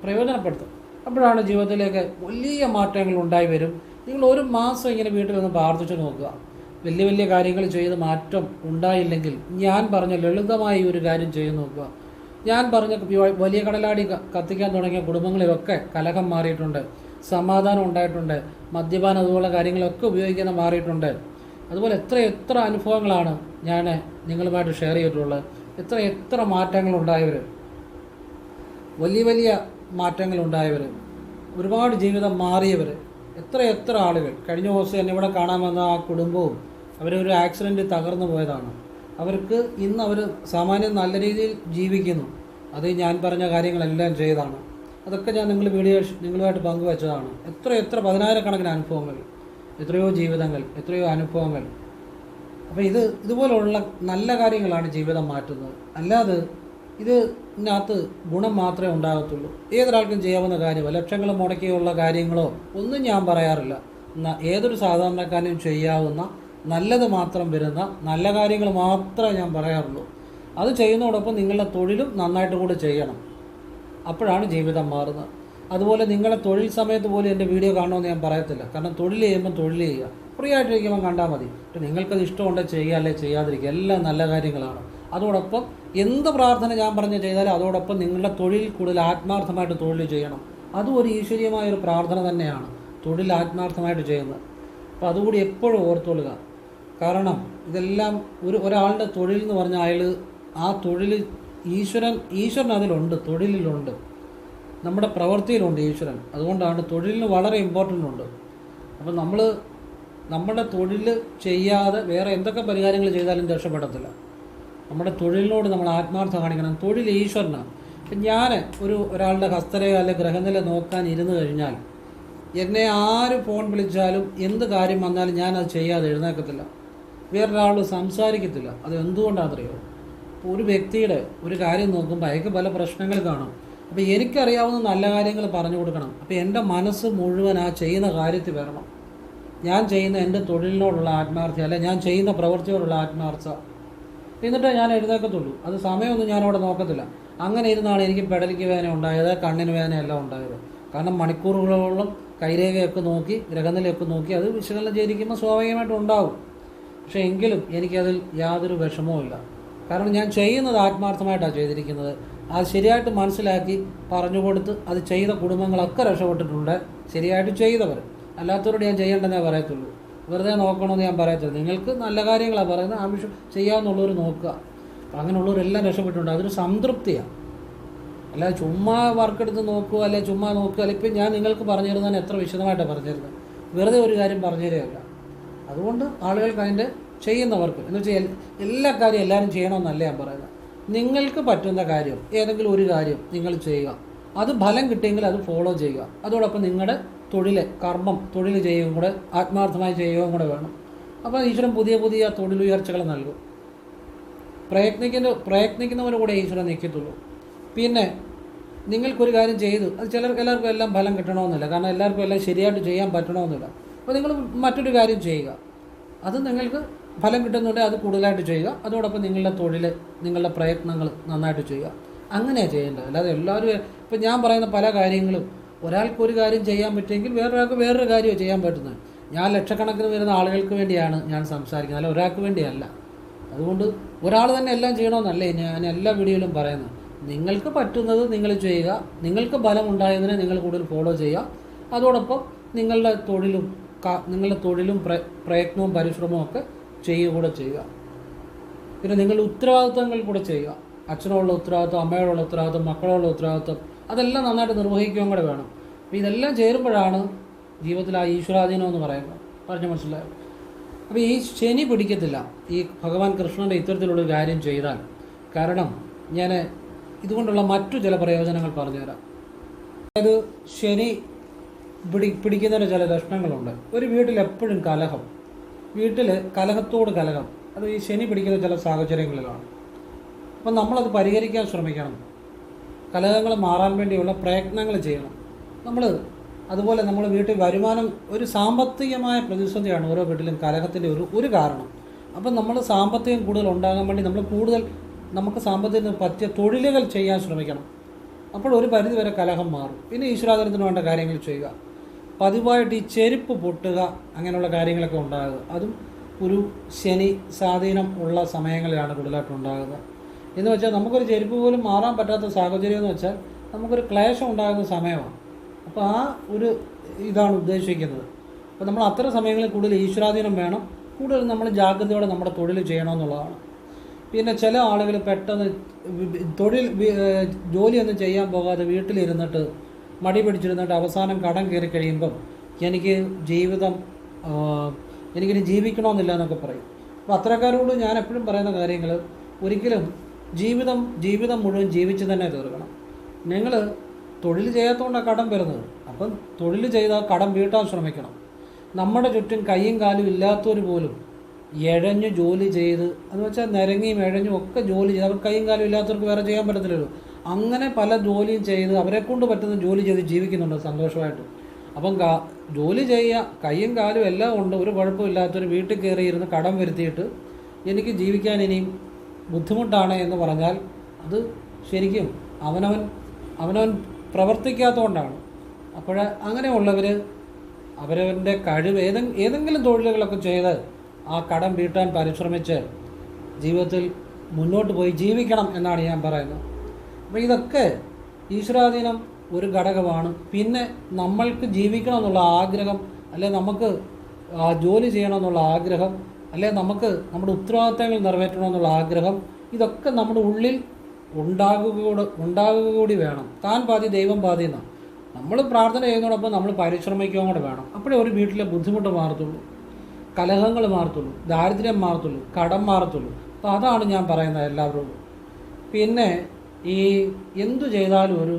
പ്രയോജനപ്പെടുത്തും. അപ്പോഴാണ് ജീവിതത്തിലേക്ക് വലിയ മാറ്റങ്ങൾ ഉണ്ടായി വരും. നിങ്ങൾ ഒരു മാസം ഇങ്ങനെ വീട്ടിൽ നിന്ന് പ്രാർത്ഥിച്ച് നോക്കുക. വലിയ വലിയ കാര്യങ്ങൾ ചെയ്ത് മാറ്റം ഉണ്ടായില്ലെങ്കിൽ ഞാൻ പറഞ്ഞ ലളിതമായി ഒരു കാര്യം ചെയ്ത് നോക്കുക. ഞാൻ പറഞ്ഞ വലിയ കടലാടി കത്തിക്കാൻ തുടങ്ങിയ കുടുംബങ്ങളിലൊക്കെ കലഹം മാറിയിട്ടുണ്ട്, സമാധാനം ഉണ്ടായിട്ടുണ്ട്, മദ്യപാനം അതുപോലുള്ള കാര്യങ്ങളൊക്കെ ഉപയോഗിക്കുന്ന മാറിയിട്ടുണ്ട്. അതുപോലെ എത്ര അനുഭവങ്ങളാണ് ഞാൻ നിങ്ങളുമായിട്ട് ഷെയർ ചെയ്തിട്ടുള്ളത്. എത്ര മാറ്റങ്ങളുണ്ടായവർ, വലിയ മാറ്റങ്ങളുണ്ടായവർ, ഒരുപാട് ജീവിതം മാറിയവർ, എത്ര ആളുകൾ. കഴിഞ്ഞ ദിവസം എന്നെ ഇവിടെ കാണാൻ വന്ന ആ കുടുംബവും അവരൊരു ആക്സിഡൻറ്റ് തകർന്നു പോയതാണ്. അവർക്ക് ഇന്ന് അവർ സാമാന്യം നല്ല രീതിയിൽ ജീവിക്കുന്നു. അത് ഞാൻ പറഞ്ഞ കാര്യങ്ങളെല്ലാം ചെയ്താണ്. അതൊക്കെ ഞാൻ നിങ്ങളുമായിട്ട് പങ്കുവെച്ചതാണ്. എത്ര പതിനായിരക്കണക്കിന് അനുഭവങ്ങൾ, എത്രയോ ജീവിതങ്ങൾ, എത്രയോ അനുഭവങ്ങൾ. അപ്പോൾ ഇതുപോലുള്ള നല്ല കാര്യങ്ങളാണ് ജീവിതം മാറ്റുന്നത്. അല്ലാതെ ഇതിനകത്ത് ഗുണം മാത്രമേ ഉണ്ടാകത്തുള്ളൂ. ഏതൊരാൾക്കും ചെയ്യാവുന്ന കാര്യമോ ലക്ഷങ്ങൾ മുടക്കിയുള്ള കാര്യങ്ങളോ ഒന്നും ഞാൻ പറയാറില്ല. ഏതൊരു സാധാരണക്കാരനും ചെയ്യാവുന്ന നല്ലത് മാത്രം വരുന്ന നല്ല കാര്യങ്ങൾ മാത്രമേ ഞാൻ പറയാറുള്ളൂ. അത് ചെയ്യുന്നതോടൊപ്പം നിങ്ങളുടെ തൊഴിലും നന്നായിട്ട് കൂടെ ചെയ്യണം. അപ്പോഴാണ് ജീവിതം മാറുന്നത്. അതുപോലെ നിങ്ങളെ തൊഴിൽ സമയത്ത് പോലും എൻ്റെ വീഡിയോ കാണണമെന്ന് ഞാൻ പറയത്തില്ല. കാരണം തൊഴിൽ ചെയ്യുമ്പോൾ തൊഴിൽ ചെയ്യുക, ഫ്രീ ആയിട്ടിരിക്കുമ്പോൾ കണ്ടാൽ മതി. നിങ്ങൾക്കത് ഇഷ്ടമുണ്ടെങ്കിൽ ചെയ്യുക, അല്ലെ ചെയ്യാതിരിക്കുക, എല്ലാം നല്ല കാര്യങ്ങളാണ്. അതോടൊപ്പം എന്ത് പ്രാർത്ഥന ഞാൻ പറഞ്ഞ് ചെയ്താലും അതോടൊപ്പം നിങ്ങളുടെ തൊഴിൽ കൂടുതൽ ആത്മാർത്ഥമായിട്ട് തൊഴിൽ ചെയ്യണം. അതും ഒരു ഈശ്വരീയമായൊരു പ്രാർത്ഥന തന്നെയാണ്, തൊഴിൽ ആത്മാർത്ഥമായിട്ട് ചെയ്യുന്നത്. അപ്പോൾ അതുകൂടി എപ്പോഴും ഓർത്തുകൊള്ളുക. കാരണം ഇതെല്ലാം ഒരാളുടെ തൊഴിൽ എന്ന് പറഞ്ഞാൽ അയാൾ ആ തൊഴിൽ ഈശ്വരൻ അതിലുണ്ട്, തൊഴിലിലുണ്ട്, നമ്മുടെ പ്രവൃത്തിയിലുണ്ട് ഈശ്വരൻ. അതുകൊണ്ടാണ് തൊഴിലിന് വളരെ ഇമ്പോർട്ടൻ്റ് ഉണ്ട്. അപ്പം നമ്മുടെ തൊഴിൽ ചെയ്യാതെ വേറെ എന്തൊക്കെ പരിഹാരങ്ങൾ ചെയ്താലും രക്ഷപ്പെടത്തില്ല. നമ്മുടെ തൊഴിലിനോട് നമ്മൾ ആത്മാർത്ഥം കാണിക്കണം. തൊഴിൽ ഈശ്വരനാണ്. ഇപ്പം ഞാൻ ഒരാളുടെ ഹസ്തരയോ അല്ലെങ്കിൽ ഗ്രഹനില നോക്കാൻ ഇരുന്ന് കഴിഞ്ഞാൽ എന്നെ ആര് ഫോൺ വിളിച്ചാലും എന്ത് കാര്യം വന്നാലും ഞാനത് ചെയ്യാതെ എഴുന്നേൽക്കത്തില്ല, വേറൊരാൾ സംസാരിക്കത്തില്ല. അത് എന്തുകൊണ്ടാണെന്നറിയോ? ഒരു വ്യക്തിയുടെ ഒരു കാര്യം നോക്കുമ്പോൾ അയാൾക്ക് പല പ്രശ്നങ്ങൾ കാണും. അപ്പോൾ എനിക്കറിയാവുന്ന നല്ല കാര്യങ്ങൾ പറഞ്ഞു കൊടുക്കണം. അപ്പോൾ എൻ്റെ മനസ്സ് മുഴുവൻ ആ ചെയ്യുന്ന കാര്യത്തിൽ വരണം. ഞാൻ ചെയ്യുന്ന എൻ്റെ തൊഴിലിനോടുള്ള ആത്മാർത്ഥത, അല്ലെ ഞാൻ ചെയ്യുന്ന പ്രവൃത്തിയോടുള്ള ആത്മാർത്ഥത, എന്നിട്ടേ ഞാൻ എഴുന്നേൽക്കത്തുള്ളൂ. അത് സമയമൊന്നും ഞാനവിടെ നോക്കത്തില്ല. അങ്ങനെ ഇരുന്നാണ് എനിക്ക് പെടലിക്ക് വേദന ഉണ്ടായത്, കണ്ണിന് വേദനയെല്ലാം ഉണ്ടായത്. കാരണം മണിക്കൂറുകളോളം കൈരേഖയൊക്കെ നോക്കി ഗ്രഹനിലയൊക്കെ നോക്കി അത് വിശകലനം ചെയ്തിരിക്കുമ്പോൾ സ്വാഭാവികമായിട്ടും ഉണ്ടാവും. പക്ഷേ എങ്കിലും എനിക്കതിൽ യാതൊരു വിഷമവും ഇല്ല. കാരണം ഞാൻ ചെയ്യുന്നത് ആത്മാർത്ഥമായിട്ടാണ് ചെയ്തിരിക്കുന്നത്. അത് ശരിയായിട്ട് മനസ്സിലാക്കി പറഞ്ഞു കൊടുത്ത് അത് ചെയ്ത കുടുംബങ്ങളൊക്കെ രക്ഷപ്പെട്ടിട്ടുണ്ട്, ശരിയായിട്ട് ചെയ്തവർ. അല്ലാത്തവരോട് ഞാൻ ചെയ്യേണ്ടെന്നേ പറയത്തുള്ളൂ, വെറുതെ നോക്കണമെന്ന് ഞാൻ പറയത്തുള്ളൂ. നിങ്ങൾക്ക് നല്ല കാര്യങ്ങളാണ് പറയുന്നത്, ആവശ്യം ചെയ്യാമെന്നുള്ളവർ നോക്കുക. അപ്പം അങ്ങനെയുള്ളവരെല്ലാം രക്ഷപ്പെട്ടിട്ടുണ്ട്. അതൊരു സംതൃപ്തിയാണ്. അല്ലാതെ ചുമ്മാ വർക്കെടുത്ത് നോക്കുക, അല്ലെ ചുമ്മാ നോക്കുക. അല്ലെ ഇപ്പം ഞാൻ നിങ്ങൾക്ക് പറഞ്ഞു തരുന്നതിന് എത്ര വിശദമായിട്ടാണ് പറഞ്ഞു തരുന്നത്, വെറുതെ ഒരു കാര്യം പറഞ്ഞു തരികയല്ല. അതുകൊണ്ട് ആളുകൾക്ക് അതിൻ്റെ ചെയ്യുന്നവർക്ക് എന്ന് വെച്ചാൽ എല്ലാ കാര്യവും എല്ലാവരും ചെയ്യണമെന്നല്ല ഞാൻ പറയുന്നത്. നിങ്ങൾക്ക് പറ്റുന്ന കാര്യം ഏതെങ്കിലും ഒരു കാര്യം നിങ്ങൾ ചെയ്യുക, അത് ഫലം കിട്ടിയെങ്കിൽ അത് ഫോളോ ചെയ്യുക. അതോടൊപ്പം നിങ്ങളുടെ തൊഴിൽ ചെയ്യുകയും കൂടെ ആത്മാർത്ഥമായി ചെയ്യുകയും കൂടെ വേണം. അപ്പോൾ ഈശ്വരൻ പുതിയ തൊഴിലുയർച്ചകൾ നൽകും. പ്രയത്നിക്കുന്നവരെ കൂടെ ഈശ്വരൻ നിൽക്കത്തുള്ളൂ. പിന്നെ നിങ്ങൾക്കൊരു കാര്യം ചെയ്തു, അത് എല്ലാവർക്കും എല്ലാം ഫലം കിട്ടണമെന്നില്ല. കാരണം എല്ലാവർക്കും എല്ലാം ശരിയായിട്ട് ചെയ്യാൻ പറ്റണമെന്നില്ല. അപ്പോൾ നിങ്ങൾ മറ്റൊരു കാര്യം ചെയ്യുക, അത് നിങ്ങൾക്ക് ഫലം കിട്ടുന്നുണ്ടെങ്കിൽ അത് കൂടുതലായിട്ട് ചെയ്യുക. അതോടൊപ്പം നിങ്ങളുടെ പ്രയത്നങ്ങൾ നന്നായിട്ട് ചെയ്യുക. അങ്ങനെയാണ് ചെയ്യേണ്ടത്. അല്ലാതെ എല്ലാവരും ഇപ്പം ഞാൻ പറയുന്ന പല കാര്യങ്ങളും ഒരാൾക്കൊരു കാര്യം ചെയ്യാൻ പറ്റുമെങ്കിൽ വേറൊരാൾക്ക് വേറൊരു കാര്യമോ ചെയ്യാൻ പറ്റുന്നത്. ഞാൻ ലക്ഷക്കണക്കിന് വരുന്ന ആളുകൾക്ക് വേണ്ടിയാണ് ഞാൻ സംസാരിക്കുന്നത്, അല്ല ഒരാൾക്ക് വേണ്ടിയല്ല. അതുകൊണ്ട് ഒരാൾ തന്നെ എല്ലാം ചെയ്യണമെന്നല്ലേ ഞാൻ എല്ലാ വീഡിയോയിലും പറയുന്നത്. നിങ്ങൾക്ക് പറ്റുന്നത് നിങ്ങൾ ചെയ്യുക, നിങ്ങൾക്ക് ഫലം ഉണ്ടായതിനെ നിങ്ങൾ കൂടുതൽ ഫോളോ ചെയ്യുക. അതോടൊപ്പം നിങ്ങളുടെ തൊഴിലും പ്രയത്നവും പരിശ്രമവും ഒക്കെ കൂടെ ചെയ്യുക. പിന്നെ നിങ്ങളുടെ ഉത്തരവാദിത്വങ്ങൾ കൂടെ ചെയ്യുക. അച്ഛനോടുള്ള ഉത്തരവാദിത്വം, അമ്മയോടുള്ള ഉത്തരവാദിത്വം, മക്കളോടുള്ള ഉത്തരവാദിത്വം, അതെല്ലാം നന്നായിട്ട് നിർവഹിക്കുകയും കൂടെ വേണം. അപ്പോൾ ഇതെല്ലാം ചേരുമ്പോഴാണ് ജീവിതത്തിൽ ആ ഈശ്വരാധീനം എന്ന് പറയുന്നത്. പറഞ്ഞു മനസ്സിലായോ? അപ്പോൾ ഈ ശനി പിടിക്കത്തില്ല ഈ ഭഗവാൻ കൃഷ്ണൻ്റെ ഇത്തരത്തിലുള്ള കാര്യം ചെയ്താൽ. കാരണം ഞാൻ ഇതുകൊണ്ടുള്ള മറ്റു ചില പ്രയോജനങ്ങൾ പറഞ്ഞുതരാം. അതായത് ശനി പിടിക്കുന്നതിന് ചില ലക്ഷണങ്ങളുണ്ട്. ഒരു വീട്ടിൽ എപ്പോഴും കലഹത്തോട് കലഹം, അത് ഈ ശനി പിടിക്കുന്ന ചില സാഹചര്യങ്ങളിലാണ്. അപ്പം നമ്മളത് പരിഹരിക്കാൻ ശ്രമിക്കണം. കലഹങ്ങൾ മാറാൻ വേണ്ടിയുള്ള പ്രയത്നങ്ങൾ ചെയ്യണം. അതുപോലെ നമ്മൾ വീട്ടിൽ വരുമാനം, ഒരു സാമ്പത്തികമായ പ്രതിസന്ധിയാണ് ഓരോ വീട്ടിലും കലഹത്തിൻ്റെ ഒരു കാരണം. അപ്പം നമ്മൾ സാമ്പത്തികം കൂടുതൽ ഉണ്ടാകാൻ വേണ്ടി നമുക്ക് സാമ്പത്തികത്തിന് പറ്റിയ തൊഴിലുകൾ ചെയ്യാൻ ശ്രമിക്കണം. അപ്പോൾ ഒരു പരിധിവരെ കലഹം മാറും. പിന്നെ ഈശ്വരാധീനത്തിന് വേണ്ട കാര്യങ്ങൾ ചെയ്യുക. പതിവായിട്ട് ഈ ചെരുപ്പ് പൊട്ടുക, അങ്ങനെയുള്ള കാര്യങ്ങളൊക്കെ ഉണ്ടാകുക, അതും ഒരു ശനി സ്വാധീനം ഉള്ള സമയങ്ങളിലാണ് കൂടുതലായിട്ട് ഉണ്ടാകുക. എന്ന് വെച്ചാൽ നമുക്കൊരു ചെരുപ്പ് പോലും മാറാൻ പറ്റാത്ത സാഹചര്യം എന്ന് വെച്ചാൽ നമുക്കൊരു ക്ലേശം ഉണ്ടാകുന്ന സമയമാണ്. അപ്പോൾ ആ ഒരു ഇതാണ് ഉദ്ദേശിക്കുന്നത്. അപ്പോൾ നമ്മൾ അത്തരം സമയങ്ങളിൽ കൂടുതൽ ഈശ്വരാധീനം വേണം, കൂടുതൽ നമ്മൾ ജാഗ്രതയോടെ നമ്മുടെ തൊഴിൽ ചെയ്യണമെന്നുള്ളതാണ്. പിന്നെ ചില ആളുകൾ പെട്ടെന്ന് ജോലിയൊന്നും ചെയ്യാൻ പോകാതെ വീട്ടിലിരുന്നിട്ട് മടി പിടിച്ചിരുന്നിട്ട് അവസാനം കടം കയറി കഴിയുമ്പം എനിക്കിനി ജീവിക്കണമെന്നില്ല എന്നൊക്കെ പറയും. അപ്പോൾ അത്തരക്കാരോട് ഞാൻ എപ്പോഴും പറയുന്ന കാര്യങ്ങൾ, ഒരിക്കലും ജീവിതം മുഴുവൻ ജീവിച്ച് തന്നെ തീർക്കണം. നിങ്ങൾ തൊഴിൽ ചെയ്യാത്തതുകൊണ്ടാണ് കടം വരുന്നത്. അപ്പം തൊഴിൽ ചെയ്താൽ കടം വീട്ടാൻ ശ്രമിക്കണം. നമ്മുടെ ചുറ്റും കൈയും കാലും ഇല്ലാത്തവർ പോലും എഴഞ്ഞ് ജോലി ചെയ്ത്, എന്ന് വെച്ചാൽ നിരങ്ങിയും എഴഞ്ഞും ഒക്കെ ജോലി ചെയ്ത്, അവർ കൈയും കാലും ഇല്ലാത്തവർക്ക് വേറെ ചെയ്യാൻ പറ്റത്തില്ലല്ലോ. അങ്ങനെ പല ജോലിയും ചെയ്ത് അവരെക്കൊണ്ട് പറ്റുന്ന ജോലി ചെയ്ത് ജീവിക്കുന്നുണ്ട് സന്തോഷമായിട്ട്. അപ്പം ജോലി ചെയ്യുക, കൈയും കാലും എല്ലാം ഉണ്ട്, ഒരു കുഴപ്പമില്ലാത്തൊരു വീട്ടിൽ കയറിയിരുന്ന് കടം വരുത്തിയിട്ട് എനിക്ക് ജീവിക്കാൻ ഇനിയും ബുദ്ധിമുട്ടാണ് എന്ന് പറഞ്ഞാൽ അത് ശരിക്കും അവനവൻ പ്രവർത്തിക്കാത്തതുകൊണ്ടാണ്. അപ്പോൾ അങ്ങനെയുള്ളവർ അവരവൻ്റെ കഴിവ് ഏതെങ്കിലും തൊഴിലുകളൊക്കെ ചെയ്ത് ആ കടം വീട്ടാൻ പരിശ്രമിച്ച് ജീവിതത്തിൽ മുന്നോട്ട് പോയി ജീവിക്കണം എന്നാണ് ഞാൻ പറയുന്നത്. അപ്പോൾ ഇതൊക്കെ ഈശ്വരാധീനം ഒരു ഘടകമാണ്. പിന്നെ നമ്മൾക്ക് ജീവിക്കണം എന്നുള്ള ആഗ്രഹം, അല്ലെ നമുക്ക് ജോലി ചെയ്യണമെന്നുള്ള ആഗ്രഹം, അല്ലെ നമുക്ക് നമ്മുടെ ഉത്തരവാദിത്തങ്ങൾ നിറവേറ്റണമെന്നുള്ള ആഗ്രഹം, ഇതൊക്കെ നമ്മുടെ ഉള്ളിൽ ഉണ്ടാകുക കൂടി വേണം. താൻ പാതി ദൈവം പാതി എന്നാണ്. നമ്മൾ പ്രാർത്ഥന ചെയ്യുന്നതോടൊപ്പം നമ്മൾ പരിശ്രമിക്കുകയും കൂടെ വേണം. അപ്പോഴേ ഒരു വീട്ടിലെ ബുദ്ധിമുട്ട് മാറത്തുള്ളൂ, കലഹങ്ങൾ മാറത്തുള്ളൂ, ദാരിദ്ര്യം മാറത്തുള്ളൂ, കടം മാറത്തുള്ളൂ. അപ്പോൾ അതാണ് ഞാൻ പറയുന്നത് എല്ലാവരോടും. പിന്നെ ഈ എന്തു ചെയ്താലും ഒരു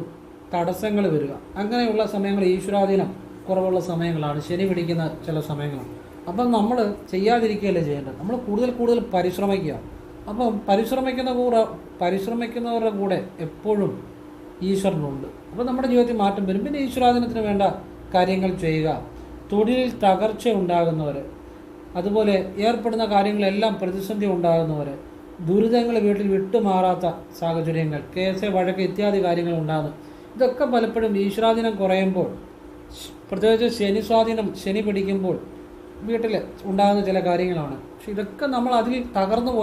തടസ്സങ്ങൾ വരിക, അങ്ങനെയുള്ള സമയങ്ങൾ ഈശ്വരാധീനം കുറവുള്ള സമയങ്ങളാണ്, ശനി പിടിക്കുന്ന ചില സമയങ്ങളാണ്. അപ്പം നമ്മൾ ചെയ്യാതിരിക്കുകയല്ലേ ചെയ്യേണ്ടത്, നമ്മൾ കൂടുതൽ പരിശ്രമിക്കുക. അപ്പം പരിശ്രമിക്കുന്നവരുടെ കൂടെ എപ്പോഴും ഈശ്വരനുണ്ട്. അപ്പോൾ നമ്മുടെ ജീവിതത്തിൽ മാറ്റം വരും. പിന്നെ ഈശ്വരാധീനത്തിന് വേണ്ട കാര്യങ്ങൾ ചെയ്യുക. തൊഴിലിൽ തകർച്ച ഉണ്ടാകുന്നവർ, അതുപോലെ ഏർപ്പെടുന്ന കാര്യങ്ങളെല്ലാം പ്രതിസന്ധി ഉണ്ടാകുന്നവർ, ദുരിതങ്ങൾ വീട്ടിൽ വിട്ടുമാറാത്ത സാഹചര്യങ്ങൾ, കേസ് വഴക്ക് ഇത്യാദി കാര്യങ്ങൾ ഉണ്ടാകുന്നു. ഇതൊക്കെ പലപ്പോഴും ഈശ്വരാധീനം കുറയുമ്പോൾ, പ്രത്യേകിച്ച് ശനി പിടിക്കുമ്പോൾ വീട്ടിൽ ഉണ്ടാകുന്ന ചില കാര്യങ്ങളാണ്. പക്ഷെ ഇതൊക്കെ നമ്മൾ അതിൽ തകർന്നു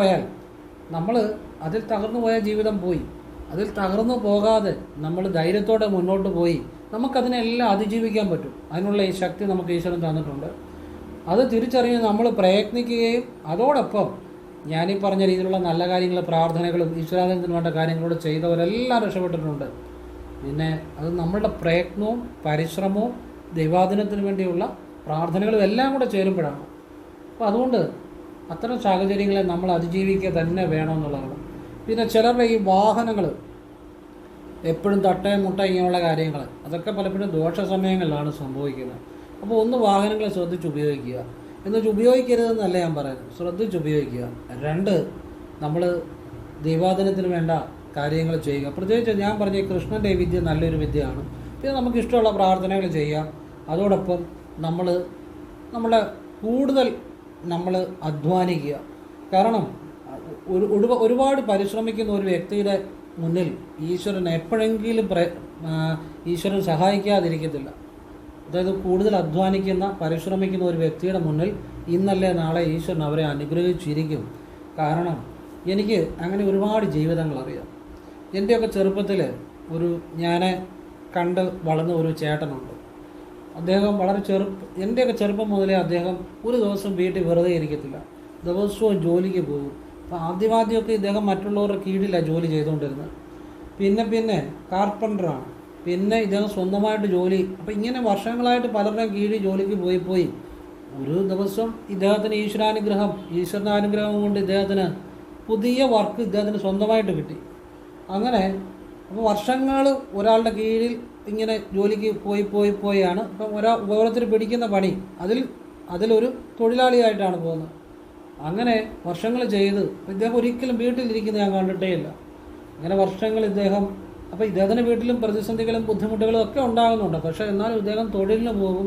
പോയാൽ ജീവിതം പോയി. അതിൽ തകർന്നു പോകാതെ നമ്മൾ ധൈര്യത്തോടെ മുന്നോട്ട് പോയി നമുക്കതിനെല്ലാം അതിജീവിക്കാൻ പറ്റും. അതിനുള്ള ഈ ശക്തി നമുക്ക് ഈശ്വരൻ തന്നിട്ടുണ്ട്. അത് തിരിച്ചറിഞ്ഞ് നമ്മൾ പ്രയത്നിക്കുകയും അതോടൊപ്പം ഞാനീ പറഞ്ഞ രീതിയിലുള്ള നല്ല കാര്യങ്ങൾ, പ്രാർത്ഥനകളും ഈശ്വരാധീനത്തിന് വേണ്ട കാര്യങ്ങളോട് ചെയ്തവരെല്ലാം രക്ഷപ്പെട്ടിട്ടുണ്ട്. പിന്നെ അത് നമ്മളുടെ പ്രയത്നവും പരിശ്രമവും ദൈവാധീനത്തിന് വേണ്ടിയുള്ള പ്രാർത്ഥനകളും എല്ലാം കൂടെ ചേരുമ്പോഴാണ്. അപ്പോൾ അതുകൊണ്ട് അത്തരം സാഹചര്യങ്ങളെ നമ്മൾ അതിജീവിക്കുക തന്നെ വേണമെന്നുള്ളതാണ്. പിന്നെ ചിലരുടെ ഈ വാഹനങ്ങൾ എപ്പോഴും തട്ടയും മുട്ട ഇങ്ങനെയുള്ള കാര്യങ്ങൾ, അതൊക്കെ പലപ്പോഴും ദോഷ സമയങ്ങളിലാണ് സംഭവിക്കുന്നത്. അപ്പോൾ ഒന്ന് വാഹനങ്ങളെ ശ്രദ്ധിച്ച് ഉപയോഗിക്കുക. എന്നുവെച്ചാൽ ഉപയോഗിക്കരുതെന്നല്ല ഞാൻ പറയുന്നത്, ശ്രദ്ധിച്ച് ഉപയോഗിക്കുക. രണ്ട്, നമ്മൾ ദൈവാധീനത്തിന് വേണ്ട കാര്യങ്ങൾ ചെയ്യുക. പ്രത്യേകിച്ച് ഞാൻ പറഞ്ഞ കൃഷ്ണൻ്റെ വിദ്യ നല്ലൊരു വിദ്യയാണ്. പിന്നെ നമുക്ക് ഇഷ്ടമുള്ള പ്രാർത്ഥനകൾ ചെയ്യാം. അതോടൊപ്പം നമ്മളെ കൂടുതൽ അധ്വാനിക്കുക. കാരണം ഒരുപാട് പരിശ്രമിക്കുന്ന ഒരു വ്യക്തിയുടെ മുന്നിൽ ഈശ്വരൻ എപ്പോഴെങ്കിലും ഈശ്വരൻ സഹായിക്കാതിരിക്കത്തില്ല. അതായത് കൂടുതൽ പരിശ്രമിക്കുന്ന ഒരു വ്യക്തിയുടെ മുന്നിൽ ഇന്നല്ലേ നാളെ ഈശ്വരൻ അവരെ അനുഗ്രഹിച്ചിരിക്കും. കാരണം എനിക്ക് അങ്ങനെ ഒരുപാട് ജീവിതങ്ങൾ അറിയാം. എൻ്റെയൊക്കെ ചെറുപ്പത്തിൽ ഞാൻ കണ്ട് വളർന്ന ഒരു ചേട്ടനുണ്ട്. അദ്ദേഹം എൻ്റെയൊക്കെ ചെറുപ്പം മുതലേ അദ്ദേഹം ഒരു ദിവസം വീട്ടിൽ വെറുതെ ഇരിക്കത്തില്ല, ദിവസവും ജോലിക്ക് പോകും. അപ്പോൾ ആദ്യമൊക്കെ ഇദ്ദേഹം മറ്റുള്ളവരുടെ കീഴിലാണ് ജോലി ചെയ്തുകൊണ്ടിരുന്നത്. പിന്നെ കാർപ്പൻ്ററാണ്. പിന്നെ ഇദ്ദേഹം സ്വന്തമായിട്ട് ജോലി. അപ്പോൾ ഇങ്ങനെ വർഷങ്ങളായിട്ട് പലരുടെയും കീഴിൽ ജോലിക്ക് പോയി ഒരു ദിവസം ഇദ്ദേഹത്തിന് ഈശ്വരാനുഗ്രഹം കൊണ്ട് ഇദ്ദേഹത്തിന് പുതിയ വർക്ക് ഇദ്ദേഹത്തിന് സ്വന്തമായിട്ട് കിട്ടി. അങ്ങനെ അപ്പോൾ വർഷങ്ങൾ ഒരാളുടെ കീഴിൽ ഇങ്ങനെ ജോലിക്ക് പോയാണ് ഇപ്പം ഓരോരുത്തർ പിടിക്കുന്ന പണി അതിലൊരു തൊഴിലാളിയായിട്ടാണ് പോകുന്നത്. അങ്ങനെ വർഷങ്ങൾ ചെയ്ത് ഇദ്ദേഹം ഒരിക്കലും വീട്ടിലിരിക്കുന്നത് ഞാൻ കണ്ടിട്ടേ ഇല്ല. അങ്ങനെ വർഷങ്ങൾ അപ്പോൾ ഇദ്ദേഹത്തിൻ്റെ വീട്ടിലും പ്രതിസന്ധികളും ബുദ്ധിമുട്ടുകളും ഒക്കെ ഉണ്ടാകുന്നുണ്ട്. പക്ഷേ എന്നാലും ഇദ്ദേഹം തൊഴിലിന് പോകും,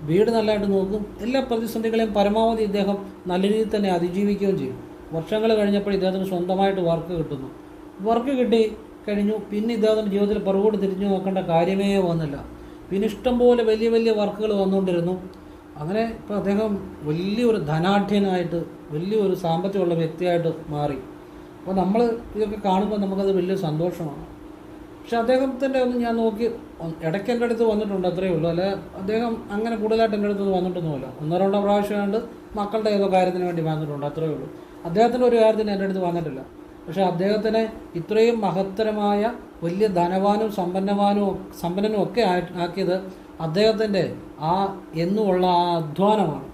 വീട് നല്ലതായിട്ട് നോക്കും. എല്ലാ പ്രതിസന്ധികളെയും പരമാവധി ഇദ്ദേഹം നല്ല രീതിയിൽ തന്നെ അതിജീവിക്കുകയും ചെയ്യും. വർഷങ്ങൾ കഴിഞ്ഞപ്പോൾ ഇദ്ദേഹത്തിന് സ്വന്തമായിട്ട് വർക്ക് കഴിഞ്ഞു. പിന്നെ ഇദ്ദേഹത്തിൻ്റെ ജീവിതത്തിൽ പുറകോട്ട് തിരിഞ്ഞു നോക്കേണ്ട കാര്യമേ വന്നില്ല. പിന്നെ ഇഷ്ടംപോലെ വലിയ വലിയ വർക്കുകൾ വന്നുകൊണ്ടിരുന്നു. അങ്ങനെ ഇപ്പോൾ അദ്ദേഹം വലിയൊരു ധനാഢ്യനായിട്ട് വലിയൊരു സാമ്പത്തികമുള്ള വ്യക്തിയായിട്ട് മാറി. അപ്പോൾ നമ്മൾ ഇതൊക്കെ കാണുമ്പോൾ നമുക്കത് വലിയ സന്തോഷമാണ്. പക്ഷെ അദ്ദേഹത്തിൻ്റെ ഒന്നും ഞാൻ നോക്കി, ഇടയ്ക്ക് എൻ്റെ അടുത്ത് വന്നിട്ടുണ്ട്, അത്രയേ ഉള്ളൂ. അല്ലെ അദ്ദേഹം അങ്ങനെ കൂടുതലായിട്ട് എൻ്റെ അടുത്ത് വന്നിട്ടൊന്നുമില്ല. 1-2 പ്രാവശ്യം കണ്ട് മക്കളുടെ ഏതോ കാര്യത്തിന് വേണ്ടി വന്നിട്ടുണ്ട്, അത്രയേ ഉള്ളൂ. അദ്ദേഹത്തിൻ്റെ ഒരു കാര്യത്തിന് എൻ്റെ അടുത്ത് വന്നിട്ടില്ല. പക്ഷേ അദ്ദേഹത്തിനെ ഇത്രയും മഹത്തരമായ വലിയ ധനവാനും സമ്പന്നനും ഒക്കെ ആക്കിയത് അദ്ദേഹത്തിൻ്റെ ആ എന്നുമുള്ള ആ അധ്വാനമാണ്.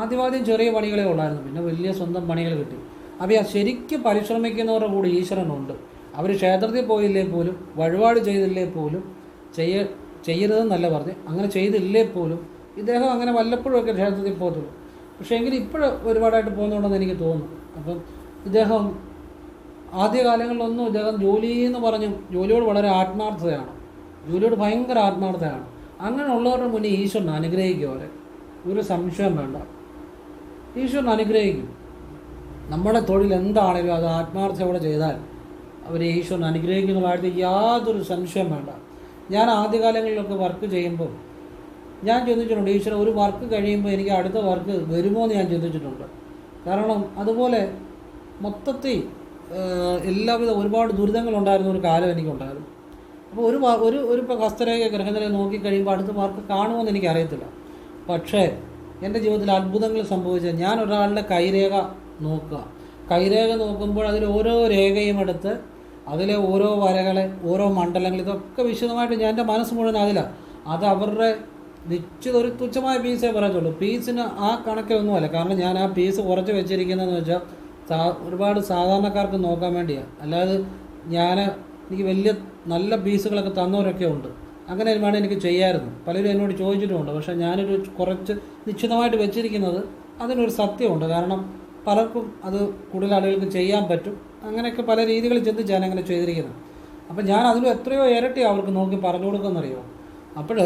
ആദ്യം ചെറിയ പണികളെ ഉള്ളായിരുന്നു, പിന്നെ വലിയ സ്വന്തം പണികൾ കിട്ടി. അപ്പോൾ ആ ശരിക്കും പരിശ്രമിക്കുന്നവരുടെ കൂടെ ഈശ്വരനുണ്ട്. അവർ ക്ഷേത്രത്തിൽ പോയില്ലേ പോലും, വഴിപാട് ചെയ്തില്ലേ പോലും, ചെയ്യരുതെന്നല്ല പറഞ്ഞ്, അങ്ങനെ ചെയ്തില്ലേ പോലും ഇദ്ദേഹം അങ്ങനെ വല്ലപ്പോഴുമൊക്കെ ക്ഷേത്രത്തിൽ പോകത്തുള്ളൂ. പക്ഷേ എങ്കിലും ഇപ്പോഴും ഒരുപാടായിട്ട് പോകുന്നുണ്ടെന്ന് എനിക്ക് തോന്നുന്നു. അപ്പം ഇദ്ദേഹം ആദ്യകാലങ്ങളിലൊന്നും ഇദ്ദേഹം ജോലി എന്ന് പറഞ്ഞും ജോലിയോട് വളരെ ആത്മാർത്ഥതയാണ്, ജോലിയോട് ഭയങ്കര ആത്മാർത്ഥതയാണ്. അങ്ങനെയുള്ളവരുടെ മുന്നിൽ ഈശ്വരൻ അനുഗ്രഹിക്കും അവരെ, ഒരു സംശയം വേണ്ട. ഈശ്വരൻ അനുഗ്രഹിക്കും. നമ്മുടെ തൊഴിൽ എന്താണെങ്കിലും അത് ആത്മാർത്ഥതയോടെ ചെയ്താൽ അവർ ഈശ്വരൻ അനുഗ്രഹിക്കുന്ന കാര്യത്തിൽ യാതൊരു സംശയം വേണ്ട. ഞാൻ ആദ്യകാലങ്ങളിലൊക്കെ വർക്ക് ചെയ്യുമ്പോൾ ഞാൻ ചിന്തിച്ചിട്ടുണ്ട്, ഈശ്വരൻ ഒരു വർക്ക് കഴിയുമ്പോൾ എനിക്ക് അടുത്ത വർക്ക് വരുമോ എന്ന് ഞാൻ ചിന്തിച്ചിട്ടുണ്ട്. കാരണം അതുപോലെ മൊത്തത്തിൽ എല്ലാവിധ ഒരുപാട് ദുരിതങ്ങളുണ്ടായിരുന്ന ഒരു കാലം എനിക്കുണ്ടായിരുന്നു. അപ്പോൾ ഒരു ഹസ്തരേഖ ഗ്രഹനില നോക്കിക്കഴിയുമ്പോൾ അടുത്ത വർക്ക് കാണുമോ എന്ന് എനിക്കറിയത്തില്ല. പക്ഷേ എൻ്റെ ജീവിതത്തിൽ അത്ഭുതങ്ങൾ സംഭവിച്ചത് ഞാൻ ഒരാളുടെ കൈരേഖ നോക്കുക. കൈരേഖ നോക്കുമ്പോൾ അതിൽ ഓരോ രേഖയും എടുത്ത് അതിലെ ഓരോ വരകളെ, ഓരോ മണ്ഡലങ്ങൾ, ഇതൊക്കെ വിശദമായിട്ട് ഞാൻ എൻ്റെ മനസ്സ് മുഴുവൻ അതിലാണ്. അത് അവരുടെ നിശ്ചിത ഒരു തുച്ഛമായ പീസേ പറയത്തുള്ളൂ. പീസിന് ആ കണക്കിലൊന്നുമല്ല. കാരണം ഞാൻ ആ പീസ് കുറച്ച് വെച്ചിരിക്കുന്നതെന്ന് വെച്ചാൽ ഒരുപാട് സാധാരണക്കാർക്ക് നോക്കാൻ വേണ്ടിയാണ്. അല്ലാതെ എനിക്ക് വലിയ നല്ല പീസുകളൊക്കെ തന്നവരൊക്കെ ഉണ്ട്. അങ്ങനെ വേണം എനിക്ക് ചെയ്യാമായിരുന്നു. പലരും എന്നോട് ചോദിച്ചിട്ടുമുണ്ട്. പക്ഷേ ഞാനൊരു കുറച്ച് നിശ്ചിതമായിട്ട് വെച്ചിരിക്കുന്നത് അതിനൊരു സത്യമുണ്ട്. കാരണം പലർക്കും അത് കൂടുതൽ ആളുകൾക്ക് ചെയ്യാൻ പറ്റും. അങ്ങനെയൊക്കെ പല രീതികളിൽ ചിന്തിച്ചാണ് അങ്ങനെ ചെയ്തിരിക്കുന്നത്. അപ്പം ഞാൻ അതിലും എത്രയോ ഇരട്ടി അവർക്ക് നോക്കി പറഞ്ഞു കൊടുക്കുമെന്നറിയോ. അപ്പോൾ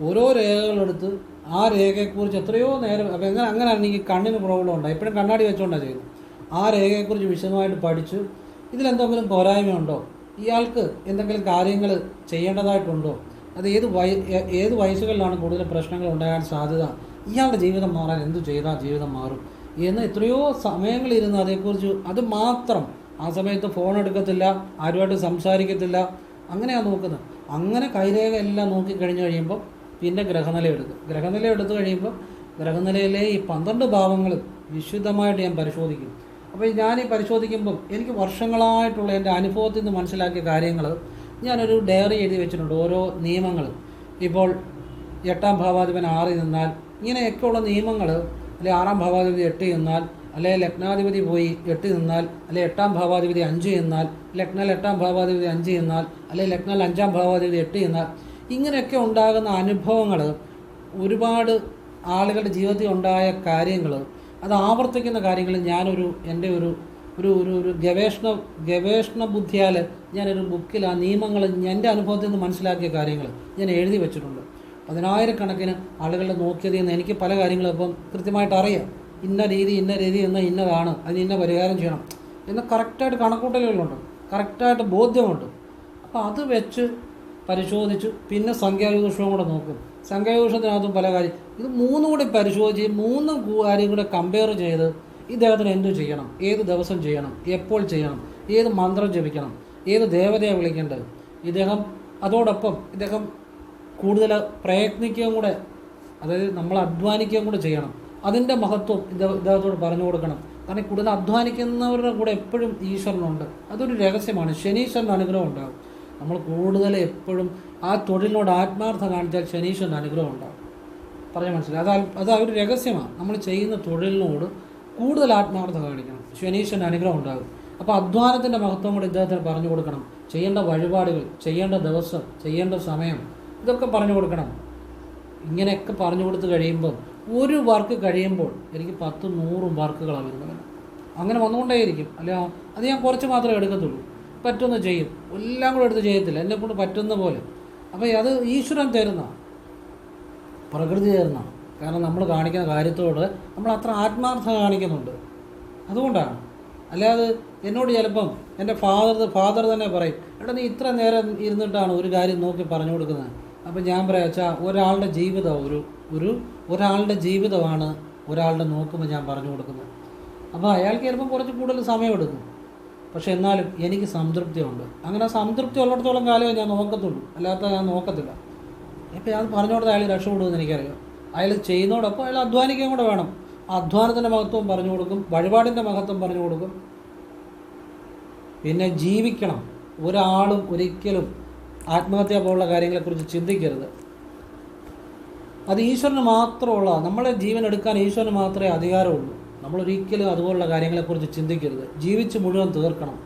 ഓരോ രേഖകളെടുത്ത് ആ രേഖയെക്കുറിച്ച് എത്രയോ നേരം, അപ്പോൾ അങ്ങനെയാണ് എനിക്ക് കണ്ണിന് പ്രോബ്ലം ഉണ്ടായി, എപ്പോഴും കണ്ണാടി വെച്ചുകൊണ്ടാണ് ചെയ്യുന്നത്. ആ രേഖയെക്കുറിച്ച് വിശദമായിട്ട് പഠിച്ച് ഇതിലെന്തെങ്കിലും പോരായ്മയുണ്ടോ, ഇയാൾക്ക് എന്തെങ്കിലും കാര്യങ്ങൾ ചെയ്യേണ്ടതായിട്ടുണ്ടോ, അത് ഏത് വയസ്സുകളിലാണ് കൂടുതൽ പ്രശ്നങ്ങൾ ഉണ്ടാകാൻ സാധ്യത, ഇയാളുടെ ജീവിതം മാറാൻ എന്തു ചെയ്താൽ ജീവിതം മാറും എന്ന് എത്രയോ സമയങ്ങളിരുന്ന് അതേക്കുറിച്ച് അത് മാത്രം. ആ സമയത്ത് ഫോൺ എടുക്കത്തില്ല, ആരുമായിട്ട് സംസാരിക്കത്തില്ല, അങ്ങനെയാണ് നോക്കുന്നത്. അങ്ങനെ കൈരേഖ എല്ലാം നോക്കിക്കഴിഞ്ഞ് കഴിയുമ്പോൾ പിന്നെ ഗ്രഹനില എടുത്ത് കഴിയുമ്പോൾ ഗ്രഹനിലയിലെ ഈ 12 ഭാവങ്ങൾ വിശുദ്ധമായിട്ട് ഞാൻ പരിശോധിക്കും. അപ്പോൾ ഞാൻ ഈ പരിശോധിക്കുമ്പം എനിക്ക് വർഷങ്ങളായിട്ടുള്ള എൻ്റെ അനുഭവത്തിൽ നിന്ന് മനസ്സിലാക്കിയ കാര്യങ്ങൾ ഞാനൊരു ഡയറി എഴുതി വെച്ചിട്ടുണ്ട്. ഓരോ നിയമങ്ങൾ, ഇപ്പോൾ 8-ാം ഭാവാധിപൻ 6 നിന്നാൽ ഇങ്ങനെയൊക്കെയുള്ള നിയമങ്ങൾ, അല്ലെങ്കിൽ 6-ാം ഭാവാധിപതി 8 നിന്നാൽ, അല്ലെങ്കിൽ ലഗ്നാധിപതി പോയി 8 നിന്നാൽ, അല്ലെങ്കിൽ 8-ാം ഭാവാധിപതി 5 നിന്നാൽ, ലഗ്നാൽ 8-ാം ഭാവാധിപതി 5 നിന്നാൽ, അല്ലെങ്കിൽ ലഗ്നാൽ 5-ാം ഭാവാധിപതി 8 നിന്നാൽ, ഇങ്ങനെയൊക്കെ ഉണ്ടാകുന്ന അനുഭവങ്ങൾ, ഒരുപാട് ആളുകളുടെ ജീവിതത്തിൽ ഉണ്ടായ കാര്യങ്ങൾ, അത് ആവർത്തിക്കുന്ന കാര്യങ്ങൾ എൻ്റെ ഒരു ഗവേഷണ ബുദ്ധിയാൽ ഞാനൊരു ബുക്കിൽ ആ നിയമങ്ങൾ എൻ്റെ അനുഭവത്തിൽ നിന്ന് മനസ്സിലാക്കിയ കാര്യങ്ങൾ ഞാൻ എഴുതി വെച്ചിട്ടുണ്ട്. 10,000-കണക്കിന് ആളുകളുടെ നോക്കിയതിൽ നിന്ന് എനിക്ക് പല കാര്യങ്ങളും ഇപ്പം കൃത്യമായിട്ട് അറിയാം. ഇന്ന രീതി എന്നാൽ ഇന്നതാണ്, അതിന് ഇന്ന പരിഹാരം ചെയ്യണം എന്ന് കറക്റ്റായിട്ട് കണക്കൂട്ടലുകളുണ്ട്, കറക്റ്റായിട്ട് ബോധ്യമുണ്ട്. അപ്പോൾ അത് വെച്ച് പരിശോധിച്ച് പിന്നെ സംഖ്യാജ്യോതിഷവും കൂടെ നോക്കും. സംഖ്യാജ്യോതിഷത്തിനകത്തും പല കാര്യം, ഇത് 3 കൂടി പരിശോധിച്ച് 3 കാര്യം കൂടെ കമ്പയർ ചെയ്ത് ഇദ്ദേഹത്തിന് എന്തു ചെയ്യണം, ഏത് ദിവസം ചെയ്യണം, എപ്പോൾ ചെയ്യണം, ഏത് മന്ത്രം ജപിക്കണം, ഏത് ദേവതയെ വിളിക്കേണ്ടത്, അതോടൊപ്പം ഇദ്ദേഹം കൂടുതൽ പ്രയത്നിക്കുകയും കൂടെ, അതായത് നമ്മൾ അധ്വാനിക്കുകയും കൂടെ ചെയ്യണം. അതിൻ്റെ മഹത്വം ഇദ്ദേഹത്തോട് പറഞ്ഞു കൊടുക്കണം. കാരണം കൂടുതൽ അധ്വാനിക്കുന്നവരുടെ കൂടെ എപ്പോഴും ഈശ്വരനുണ്ട്. അതൊരു രഹസ്യമാണ്. ശനീശ്വരൻ്റെ അനുഗ്രഹം ഉണ്ടാകും. നമ്മൾ കൂടുതൽ എപ്പോഴും ആ തൊഴിലിനോട് ആത്മാർത്ഥത കാണിച്ചാൽ ശനീശ്വരൻ്റെ അനുഗ്രഹം ഉണ്ടാകും. പറഞ്ഞാൽ മനസ്സിലായി. അത് ഒരു രഹസ്യമാണ്. നമ്മൾ ചെയ്യുന്ന തൊഴിലിനോട് കൂടുതൽ ആത്മാർത്ഥത കാണിക്കണം, ശനീശ്വരൻ്റെ അനുഗ്രഹം ഉണ്ടാകും. അപ്പോൾ അധ്വാനത്തിൻ്റെ മഹത്വം കൂടെ ഇദ്ദേഹത്തിന് പറഞ്ഞു കൊടുക്കണം. ചെയ്യേണ്ട വഴിപാടുകൾ, ചെയ്യേണ്ട ദിവസം, ചെയ്യേണ്ട സമയം, ഇതൊക്കെ പറഞ്ഞു കൊടുക്കണം. ഇങ്ങനെയൊക്കെ പറഞ്ഞു കൊടുത്ത് കഴിയുമ്പോൾ ഒരു വർക്ക് കഴിയുമ്പോൾ എനിക്ക് 10-100 വർക്കുകളാണ് വരുന്നത്. അങ്ങനെ വന്നുകൊണ്ടേയിരിക്കും. അല്ല, അത് ഞാൻ കുറച്ച് മാത്രമേ എടുക്കത്തുള്ളൂ. പറ്റുന്ന ചെയ്യും, എല്ലാം കൂടെ എടുത്ത് ചെയ്യത്തില്ല, എന്നെക്കൊണ്ട് പറ്റുന്ന പോലെ. അപ്പോൾ അത് ഈശ്വരൻ തരുന്ന, പ്രകൃതി തരുന്ന. കാരണം നമ്മൾ കാണിക്കുന്ന കാര്യത്തോട് നമ്മൾ അത്ര ആത്മാർത്ഥത കാണിക്കുന്നുണ്ട്, അതുകൊണ്ടാണ്. അല്ലാതെ എന്നോട് ചിലപ്പം എൻ്റെ ഫാദർ തന്നെ പറയും, എടാ നീ ഇത്ര നേരം ഇരുന്നിട്ടാണ് ഒരു കാര്യം നോക്കി പറഞ്ഞു കൊടുക്കുന്നത്. അപ്പം ഞാൻ പറയാം, വെച്ചാൽ ഒരാളുടെ ജീവിതം ഒരാളുടെ ജീവിതമാണ് ഒരാളുടെ നോക്കുമ്പോൾ ഞാൻ പറഞ്ഞു കൊടുക്കുന്നത്. അപ്പോൾ അയാൾക്ക് ചിലപ്പം കുറച്ച് കൂടുതൽ സമയമെടുക്കും. പക്ഷെ എന്നാലും എനിക്ക് സംതൃപ്തിയുണ്ട്. അങ്ങനെ സംതൃപ്തി ഉള്ളിടത്തോളം കാലമേ ഞാൻ നോക്കത്തുള്ളൂ, അല്ലാത്ത ഞാൻ നോക്കത്തില്ല. ഇപ്പം ഞാൻ പറഞ്ഞുകൊടുത്ത് അയാൾ രക്ഷപ്പെടുമെന്ന് എനിക്കറിയാം. അയാൾ ചെയ്യുന്നതോടൊപ്പം അയാൾ അധ്വാനിക്കാൻ കൂടെ വേണം. അധ്വാനത്തിൻ്റെ മഹത്വം പറഞ്ഞു കൊടുക്കും, വഴിപാടിൻ്റെ മഹത്വം പറഞ്ഞു കൊടുക്കും. പിന്നെ ജീവിക്കണം. ഒരാളും ഒരിക്കലും ആത്മഹത്യ പോലുള്ള കാര്യങ്ങളെക്കുറിച്ച് ചിന്തിക്കരുത്. അത് ഈശ്വരന് മാത്രമുള്ള, നമ്മളെ ജീവൻ എടുക്കാൻ ഈശ്വരന് മാത്രമേ അധികാരമുള്ളൂ. നമ്മളൊരിക്കലും അതുപോലുള്ള കാര്യങ്ങളെക്കുറിച്ച് ചിന്തിക്കരുത്. ജീവിച്ച് മുഴുവൻ തീർക്കണം.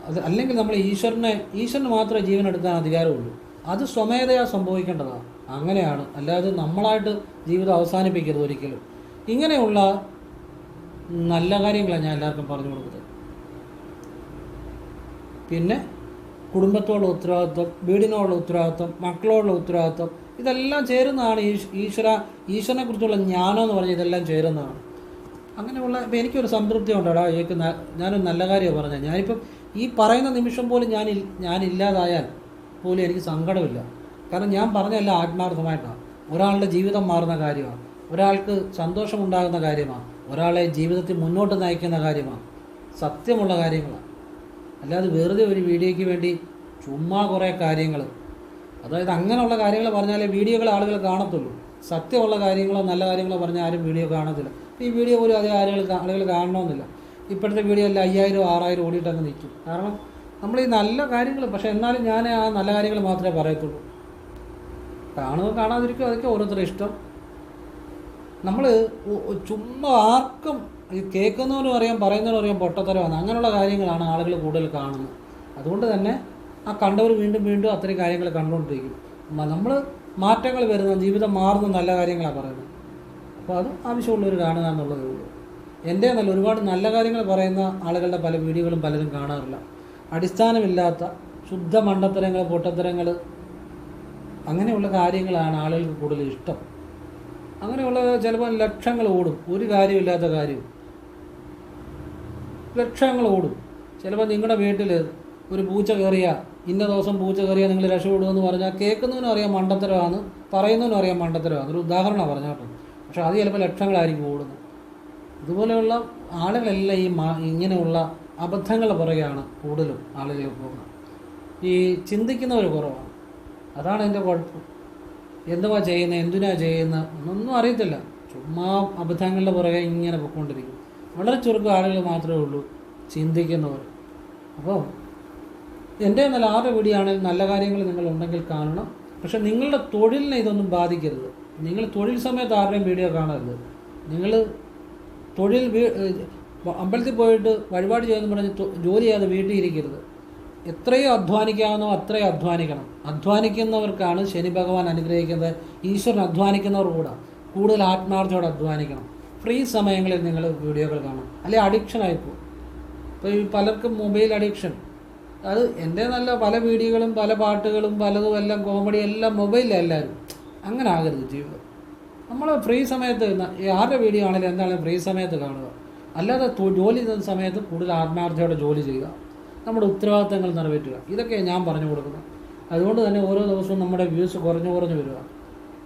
അത് അല്ലെങ്കിൽ നമ്മൾ ഈശ്വരന് മാത്രമേ ജീവൻ എടുക്കാൻ അധികാരമുള്ളൂ. അത് സ്വമേധയാ സംഭവിക്കേണ്ടതാണ്. അങ്ങനെയാണ്, അല്ലാതെ നമ്മളായിട്ട് ജീവിതം അവസാനിപ്പിക്കരുത് ഒരിക്കലും. ഇങ്ങനെയുള്ള നല്ല കാര്യങ്ങളാണ് ഞാൻ എല്ലാവർക്കും പറഞ്ഞു കൊടുക്കുന്നത്. പിന്നെ കുടുംബത്തോടുള്ള ഉത്തരവാദിത്വം, വീടിനോടുള്ള ഉത്തരവാദിത്വം, മക്കളോടുള്ള ഉത്തരവാദിത്വം, ഇതെല്ലാം ചേരുന്നതാണ് ഈശ്വരനെ കുറിച്ചുള്ള ജ്ഞാനം എന്ന് പറഞ്ഞാൽ ഇതെല്ലാം ചേരുന്നതാണ്. അങ്ങനെയുള്ള ഇപ്പം എനിക്കൊരു സംതൃപ്തി ഉണ്ടോടാ, ഞാനൊരു നല്ല കാര്യമാണ് പറഞ്ഞത്. ഞാനിപ്പം ഈ പറയുന്ന നിമിഷം പോലും ഞാനില്ലാതായാൽ പോലും എനിക്ക് സങ്കടമില്ല. കാരണം ഞാൻ പറഞ്ഞതല്ല ആത്മാർത്ഥമായിട്ടാണ്. ഒരാളുടെ ജീവിതം മാറുന്ന കാര്യമാണ്, ഒരാൾക്ക് സന്തോഷമുണ്ടാകുന്ന കാര്യമാണ്, ഒരാളെ ജീവിതത്തിൽ മുന്നോട്ട് നയിക്കുന്ന കാര്യമാണ്, സത്യമുള്ള കാര്യങ്ങളാണ്. അല്ലാതെ വെറുതെ ഒരു വീഡിയോയ്ക്ക് വേണ്ടി ചുമ്മാ കുറേ കാര്യങ്ങൾ, അതായത് അങ്ങനെയുള്ള കാര്യങ്ങൾ പറഞ്ഞാലേ വീഡിയോകൾ ആളുകൾ കാണത്തുള്ളൂ. സത്യമുള്ള കാര്യങ്ങളോ നല്ല കാര്യങ്ങളോ പറഞ്ഞാൽ ആരും വീഡിയോ കാണത്തില്ല. ഈ വീഡിയോ പോലും അതേ ആളുകൾ കാണണമെന്നില്ല. ഇപ്പോഴത്തെ വീഡിയോ എല്ലാം 5000 6000 ഓടിയിട്ടങ്ങ് നിൽക്കും. കാരണം നമ്മൾ ഈ നല്ല കാര്യങ്ങൾ, പക്ഷേ എന്നാലും ഞാൻ ആ നല്ല കാര്യങ്ങൾ മാത്രമേ പറയത്തുള്ളൂ. കാണുക കാണാതിരിക്കുക അതൊക്കെ ഓരോരുത്തരുടെ ഇഷ്ടം. നമ്മൾ ചുമ്മാ ആർക്കും കേൾക്കുന്നവരും അറിയാം, പറയുന്നവരും അറിയാം പൊട്ടത്തരമാണ്. അങ്ങനെയുള്ള കാര്യങ്ങളാണ് ആളുകൾ കൂടുതൽ കാണുന്നത്. അതുകൊണ്ട് തന്നെ ആ കണ്ടവർ വീണ്ടും വീണ്ടും അത്രയും കാര്യങ്ങൾ കണ്ടുകൊണ്ടിരിക്കും. നമ്മൾ മാറ്റങ്ങൾ വരുന്ന, ജീവിതം മാറുന്ന നല്ല കാര്യങ്ങളാണ് പറയുന്നത്. അപ്പോൾ അത് ആവശ്യമുള്ളവർ കാണുക എന്നുള്ളതേ ഉള്ളൂ. എൻ്റെ നല്ല ഒരുപാട് നല്ല കാര്യങ്ങൾ പറയുന്ന ആളുകളുടെ പല വീഡിയോകളും പലരും കാണാറില്ല. അടിസ്ഥാനമില്ലാത്ത ശുദ്ധ മണ്ടത്തരങ്ങൾ, പൊട്ടത്തരങ്ങൾ, അങ്ങനെയുള്ള കാര്യങ്ങളാണ് ആളുകൾക്ക് കൂടുതൽ ഇഷ്ടം. അങ്ങനെയുള്ള ചിലപ്പോൾ ലക്ഷങ്ങൾ ഓടും, ഒരു കാര്യമില്ലാത്ത കാര്യം ലക്ഷങ്ങൾ ഓടും. ചിലപ്പോൾ നിങ്ങളുടെ വീട്ടിൽ ഒരു പൂച്ച കയറിയാൽ, ഇന്ന ദിവസം പൂച്ച കയറിയാൽ നിങ്ങൾ രക്ഷപ്പെടുമെന്ന് പറഞ്ഞാൽ കേൾക്കുന്നവനും അറിയാം മണ്ടത്തരമാണ്, പറയുന്നവനും അറിയാം മണ്ടത്തരമാണ്. ഒരു ഉദാഹരണമാണ് പറഞ്ഞോട്ടെ. പക്ഷെ അത് ചിലപ്പോൾ ലക്ഷങ്ങളായിരിക്കും ഓടുന്നത്. ഇതുപോലെയുള്ള ആളുകളെല്ലാം ഇങ്ങനെയുള്ള അബദ്ധങ്ങളുടെ പുറകെയാണ് കൂടുതലും ആളുകൾ പോകുന്നത്. ഈ ചിന്തിക്കുന്നവർ കുറവാണ്. അതാണ് എൻ്റെ കുഴപ്പം. എന്തുവാ ചെയ്യുന്നത്, എന്തിനാ ചെയ്യുന്നത് ഒന്നും അറിയത്തില്ല. ചുമ്മാ അബദ്ധങ്ങളുടെ പുറകെ ഇങ്ങനെ പൊയ്ക്കൊണ്ടിരിക്കും. വളരെ ചുരുക്കം ആളുകൾ മാത്രമേ ഉള്ളൂ ചിന്തിക്കുന്നവർ. അപ്പോൾ എൻ്റെ നല്ല ആരുടെ വീഡിയോ ആണെങ്കിലും നല്ല കാര്യങ്ങൾ നിങ്ങളുണ്ടെങ്കിൽ കാണണം. പക്ഷെ നിങ്ങളുടെ തൊഴിലിനെ ഇതൊന്നും ബാധിക്കരുത്. നിങ്ങൾ തൊഴിൽ സമയത്ത് ആരുടെയും വീഡിയോ കാണരുത്. നിങ്ങൾ അമ്പലത്തിൽ പോയിട്ട് വഴിപാട് ചെയ്യുമെന്ന് പറഞ്ഞ് ജോലി ചെയ്യാതെ വീട്ടിൽ ഇരിക്കരുത്. എത്രയോ അധ്വാനിക്കാവുന്നോ അത്രയും അധ്വാനിക്കണം. അധ്വാനിക്കുന്നവർക്കാണ് ശനി ഭഗവാൻ അനുഗ്രഹിക്കുന്നത്. ഈശ്വരൻ അധ്വാനിക്കുന്നവർ കൂടെ കൂടുതൽ ആത്മാർത്ഥയോടെ അധ്വാനിക്കണം. ഫ്രീ സമയങ്ങളിൽ നിങ്ങൾ വീഡിയോകൾ കാണണം, അല്ലെങ്കിൽ അഡിക്ഷനായിപ്പോകും. ഇപ്പോൾ ഈ പലർക്കും മൊബൈൽ അഡിക്ഷൻ, അത് എൻ്റെ നല്ല പല വീഡിയോകളും പല പാട്ടുകളും പലതും എല്ലാം കോമഡി എല്ലാം മൊബൈലിലാണ് എല്ലാവരും. അങ്ങനെ ആകരുത് ജീവിതം. നമ്മൾ ഫ്രീ സമയത്ത് ആരുടെ വീഡിയോ ആണെങ്കിലും എന്താണെങ്കിലും ഫ്രീ സമയത്ത് കാണുക. അല്ലാതെ ജോലി ചെയ്യുന്ന സമയത്ത് കൂടുതൽ ആത്മാർത്ഥയോടെ ജോലി ചെയ്യുക, നമ്മുടെ ഉത്തരവാദിത്തങ്ങൾ നിറവേറ്റുക. ഇതൊക്കെ ഞാൻ പറഞ്ഞു കൊടുക്കുന്നത്. അതുകൊണ്ട് തന്നെ ഓരോ ദിവസവും നമ്മുടെ വ്യൂസ് കുറഞ്ഞു വരിക.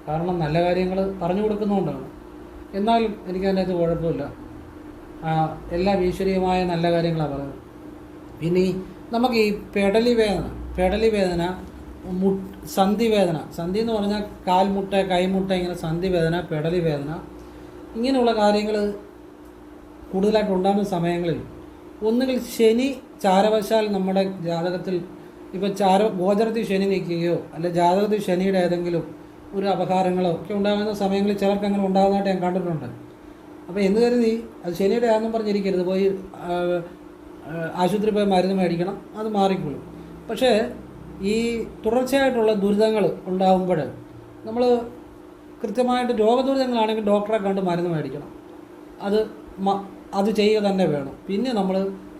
കാരണം നല്ല കാര്യങ്ങൾ പറഞ്ഞു കൊടുക്കുന്നതുകൊണ്ടാണ്. എന്നാലും എനിക്കതിൻ്റെ അത് കുഴപ്പമില്ല. എല്ലാം ഈശ്വരീയമായ നല്ല കാര്യങ്ങളാണ് പറയുന്നത്. പിന്നെ നമുക്ക് ഈ പെടലി വേദന, സന്ധിവേദന, സന്ധി എന്ന് പറഞ്ഞാൽ കാൽമുട്ട, കൈമുട്ട, ഇങ്ങനെ സന്ധിവേദന, പെടലി വേദന, ഇങ്ങനെയുള്ള കാര്യങ്ങൾ കൂടുതലായിട്ട് ഉണ്ടാകുന്ന സമയങ്ങളിൽ ഒന്നുകിൽ ശനി ചാരവശാൽ നമ്മുടെ ജാതകത്തിൽ ഇപ്പോൾ ഗോചരത്തിൽ ശനി നിൽക്കുകയോ അല്ല ജാതകത്തിൽ ശനിയുടെ ഏതെങ്കിലും ഒരു അപകാരങ്ങളോ ഒക്കെ ഉണ്ടാകുന്ന സമയങ്ങളിൽ ചിലർക്ക് അങ്ങനെ ഉണ്ടാകുന്നതായിട്ട് ഞാൻ കണ്ടിട്ടുണ്ട്. അപ്പോൾ എന്ന് കരുതി അത് ശനിയുടെ ആണെന്നും പറഞ്ഞിരിക്കരുത്. പോയി ആശുപത്രി പോയി മരുന്ന് മേടിക്കണം, അത് മാറിക്കൊള്ളും. പക്ഷേ ഈ തുടർച്ചയായിട്ടുള്ള ദുരിതങ്ങൾ ഉണ്ടാകുമ്പോൾ നമ്മൾ കൃത്യമായിട്ട് രോഗദുരിതങ്ങളാണെങ്കിൽ ഡോക്ടറെ കണ്ട് മരുന്ന് മേടിക്കണം. അത് ചെയ്യുക തന്നെ വേണം. പിന്നെ നമ്മൾ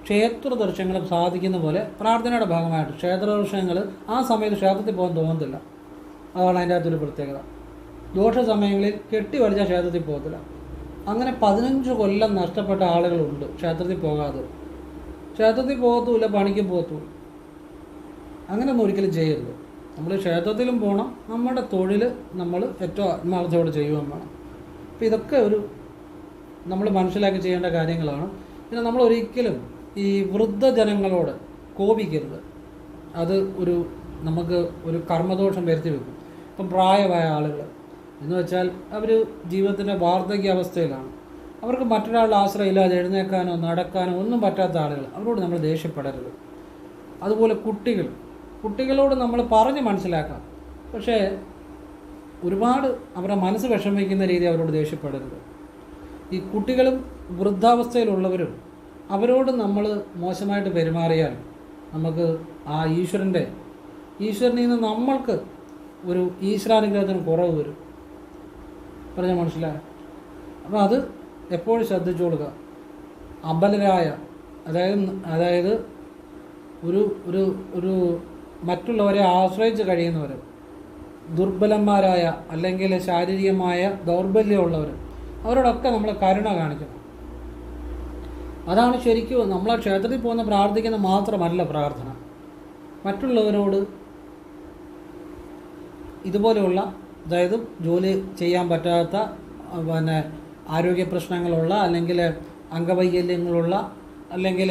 ക്ഷേത്ര ദർശനങ്ങൾ സാധിക്കുന്ന പോലെ പ്രാർത്ഥനയുടെ ഭാഗമായിട്ട് ക്ഷേത്ര ദർശനങ്ങൾ ആ സമയത്ത് ക്ഷേത്രത്തിൽ പോകാൻ തോന്നത്തില്ല. അതാണ് അതിൻ്റെ അകത്തൊരു പ്രത്യേകത. ദോഷ സമയങ്ങളിൽ കെട്ടി വലിച്ച ക്ഷേത്രത്തിൽ പോകത്തില്ല. അങ്ങനെ 15 കൊല്ലം നഷ്ടപ്പെട്ട ആളുകളുണ്ട് ക്ഷേത്രത്തിൽ പോകാതെ. ക്ഷേത്രത്തിൽ പോകത്തുമില്ല, പണിക്ക് പോകത്തുമില്ല. അങ്ങനെയൊന്നും ഒരിക്കലും ചെയ്യരുത്. നമ്മൾ ക്ഷേത്രത്തിലും പോകണം, നമ്മുടെ തൊഴിൽ നമ്മൾ ഏറ്റവും ആത്മാർത്ഥയോടെ ചെയ്യുകയും വേണം. അപ്പോൾ ഇതൊക്കെ നമ്മൾ മനസ്സിലാക്കി ചെയ്യേണ്ട കാര്യങ്ങളാണ്. പിന്നെ നമ്മൾ ഒരിക്കലും ഈ വൃദ്ധജനങ്ങളോട് കോപിക്കരുത്. അത് നമുക്ക് ഒരു കർമ്മദോഷം വരുത്തി വെക്കും. ഇപ്പം പ്രായമായ ആളുകൾ എന്ന് വെച്ചാൽ അവർ ജീവിതത്തിൻ്റെ വാർദ്ധക്യാവസ്ഥയിലാണ്. അവർക്ക് മറ്റൊരാളുടെ ആശ്രയമില്ലാതെ എഴുന്നേക്കാനോ നടക്കാനോ ഒന്നും പറ്റാത്ത ആളുകൾ, അവരോട് നമ്മൾ ദേഷ്യപ്പെടരുത്. അതുപോലെ കുട്ടികളോട് നമ്മൾ പറഞ്ഞ് മനസ്സിലാക്കാം. പക്ഷേ ഒരുപാട് അവരുടെ മനസ്സ് വിഷമിക്കുന്ന രീതി അവരോട് ദേഷ്യപ്പെടരുത്. ഈ കുട്ടികളും വൃദ്ധാവസ്ഥയിലുള്ളവരും അവരോട് നമ്മൾ മോശമായിട്ട് പെരുമാറിയാൽ നമുക്ക് ആ ഈശ്വരനിൽ നിന്ന് നമ്മൾക്ക് ഒരു ഈശ്വരാനുഗ്രഹത്തിന് കുറവ് വരും. പറഞ്ഞാൽ മനസ്സിലായോ? അപ്പോൾ അത് എപ്പോഴും ശ്രദ്ധിച്ചുകൊള്ളുക. അബലരായ അതായത് ഒരു മറ്റുള്ളവരെ ആശ്രയിച്ച് കഴിയുന്നവർ, ദുർബലന്മാരായ അല്ലെങ്കിൽ ശാരീരികമായ ദൗർബല്യമുള്ളവർ, അവരോടൊക്കെ നമ്മൾ കരുണ കാണിക്കണം. അതാണ് ശരിക്കും നമ്മൾ ആ ക്ഷേത്രത്തിൽ പോകുന്ന പ്രാർത്ഥിക്കുന്ന മാത്രമല്ല പ്രാർത്ഥന. മറ്റുള്ളവരോട് ഇതുപോലെയുള്ള, അതായത് ജോലി ചെയ്യാൻ പറ്റാത്ത, ആരോഗ്യ പ്രശ്നങ്ങളുള്ള, അല്ലെങ്കിൽ അംഗവൈകല്യങ്ങളുള്ള, അല്ലെങ്കിൽ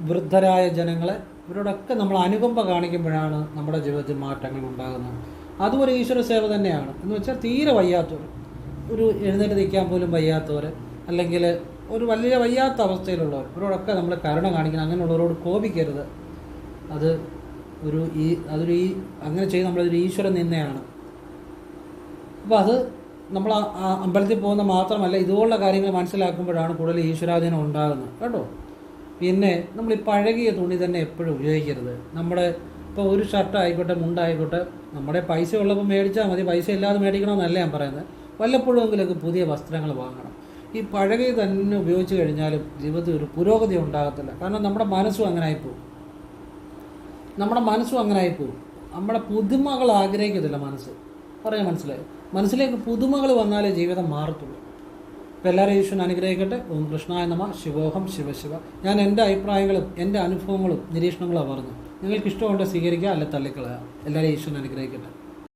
വൃദ്ധരായ ജനങ്ങളെ, ഇവരോടൊക്കെ നമ്മൾ അനുകമ്പ കാണിക്കുമ്പോഴാണ് നമ്മുടെ ജീവിതത്തിൽ മാറ്റങ്ങൾ ഉണ്ടാകുന്നത്. അതും ഒരു ഈശ്വര സേവ തന്നെയാണ്. എന്ന് വെച്ചാൽ തീരെ വയ്യാത്തവർ, ഒരു എഴുന്നേറ്റ് നിൽക്കാൻ പോലും വയ്യാത്തവർ, അല്ലെങ്കിൽ ഒരു വലിയ വയ്യാത്ത അവസ്ഥയിലുള്ളവർ, ഇവരോടൊക്കെ നമ്മൾ കരുണ കാണിക്കണം. അങ്ങനെയുള്ളവരോട് കോപിക്കരുത്. അങ്ങനെ ചെയ്ത് നമ്മളൊരു ഈശ്വര നിന്നയാണ്. അപ്പോൾ അത് നമ്മൾ അമ്പലത്തിൽ പോകുന്ന മാത്രമല്ല, ഇതുപോലുള്ള കാര്യങ്ങൾ മനസ്സിലാക്കുമ്പോഴാണ് കൂടുതൽ ഈശ്വരാധീനം ഉണ്ടാകുന്നത് കേട്ടോ. പിന്നെ നമ്മൾ ഈ പഴകിയ തുണി തന്നെ എപ്പോഴും ഉപയോഗിക്കരുത്. ഇപ്പോൾ ഒരു ഷർട്ട് ആയിക്കോട്ടെ, മുണ്ടായിക്കോട്ടെ, നമ്മുടെ പൈസ ഉള്ളപ്പോൾ മേടിച്ചാൽ മതി, പൈസ ഇല്ലാതെ മേടിക്കണമെന്നല്ല ഞാൻ പറയുന്നത്. വല്ലപ്പോഴും എങ്കിലൊക്കെ പുതിയ വസ്ത്രങ്ങൾ വാങ്ങണം. ഈ പഴകിയ തന്നെ ഉപയോഗിച്ച് കഴിഞ്ഞാലും ജീവിതത്തിൽ ഒരു പുരോഗതി ഉണ്ടാകത്തില്ല. കാരണം നമ്മുടെ മനസ്സും അങ്ങനെ ആയിപ്പോവും. നമ്മുടെ പുതുമകൾ ആഗ്രഹിക്കത്തില്ല മനസ്സ്. പറയാൻ മനസ്സിലായി? മനസ്സിലേക്ക് പുതുമകൾ വന്നാലേ ജീവിതം മാറത്തുള്ളൂ. അപ്പോൾ എല്ലാവരും ഈശ്വരൻ അനുഗ്രഹിക്കട്ടെ. ഓം കൃഷ്ണായ നമഃ. ശിവോഹം ശിവശിവ. ഞാൻ എൻ്റെ അഭിപ്രായങ്ങളും എൻ്റെ അനുഭവങ്ങളും നിരീക്ഷണങ്ങളും പറഞ്ഞു. നിങ്ങൾക്ക് ഇഷ്ടമുണ്ട് സ്വീകരിക്കുക, അല്ലെ തള്ളിക്കളയുക. എല്ലാവരും ഈശ്വരൻ അനുഗ്രഹിക്കട്ടെ.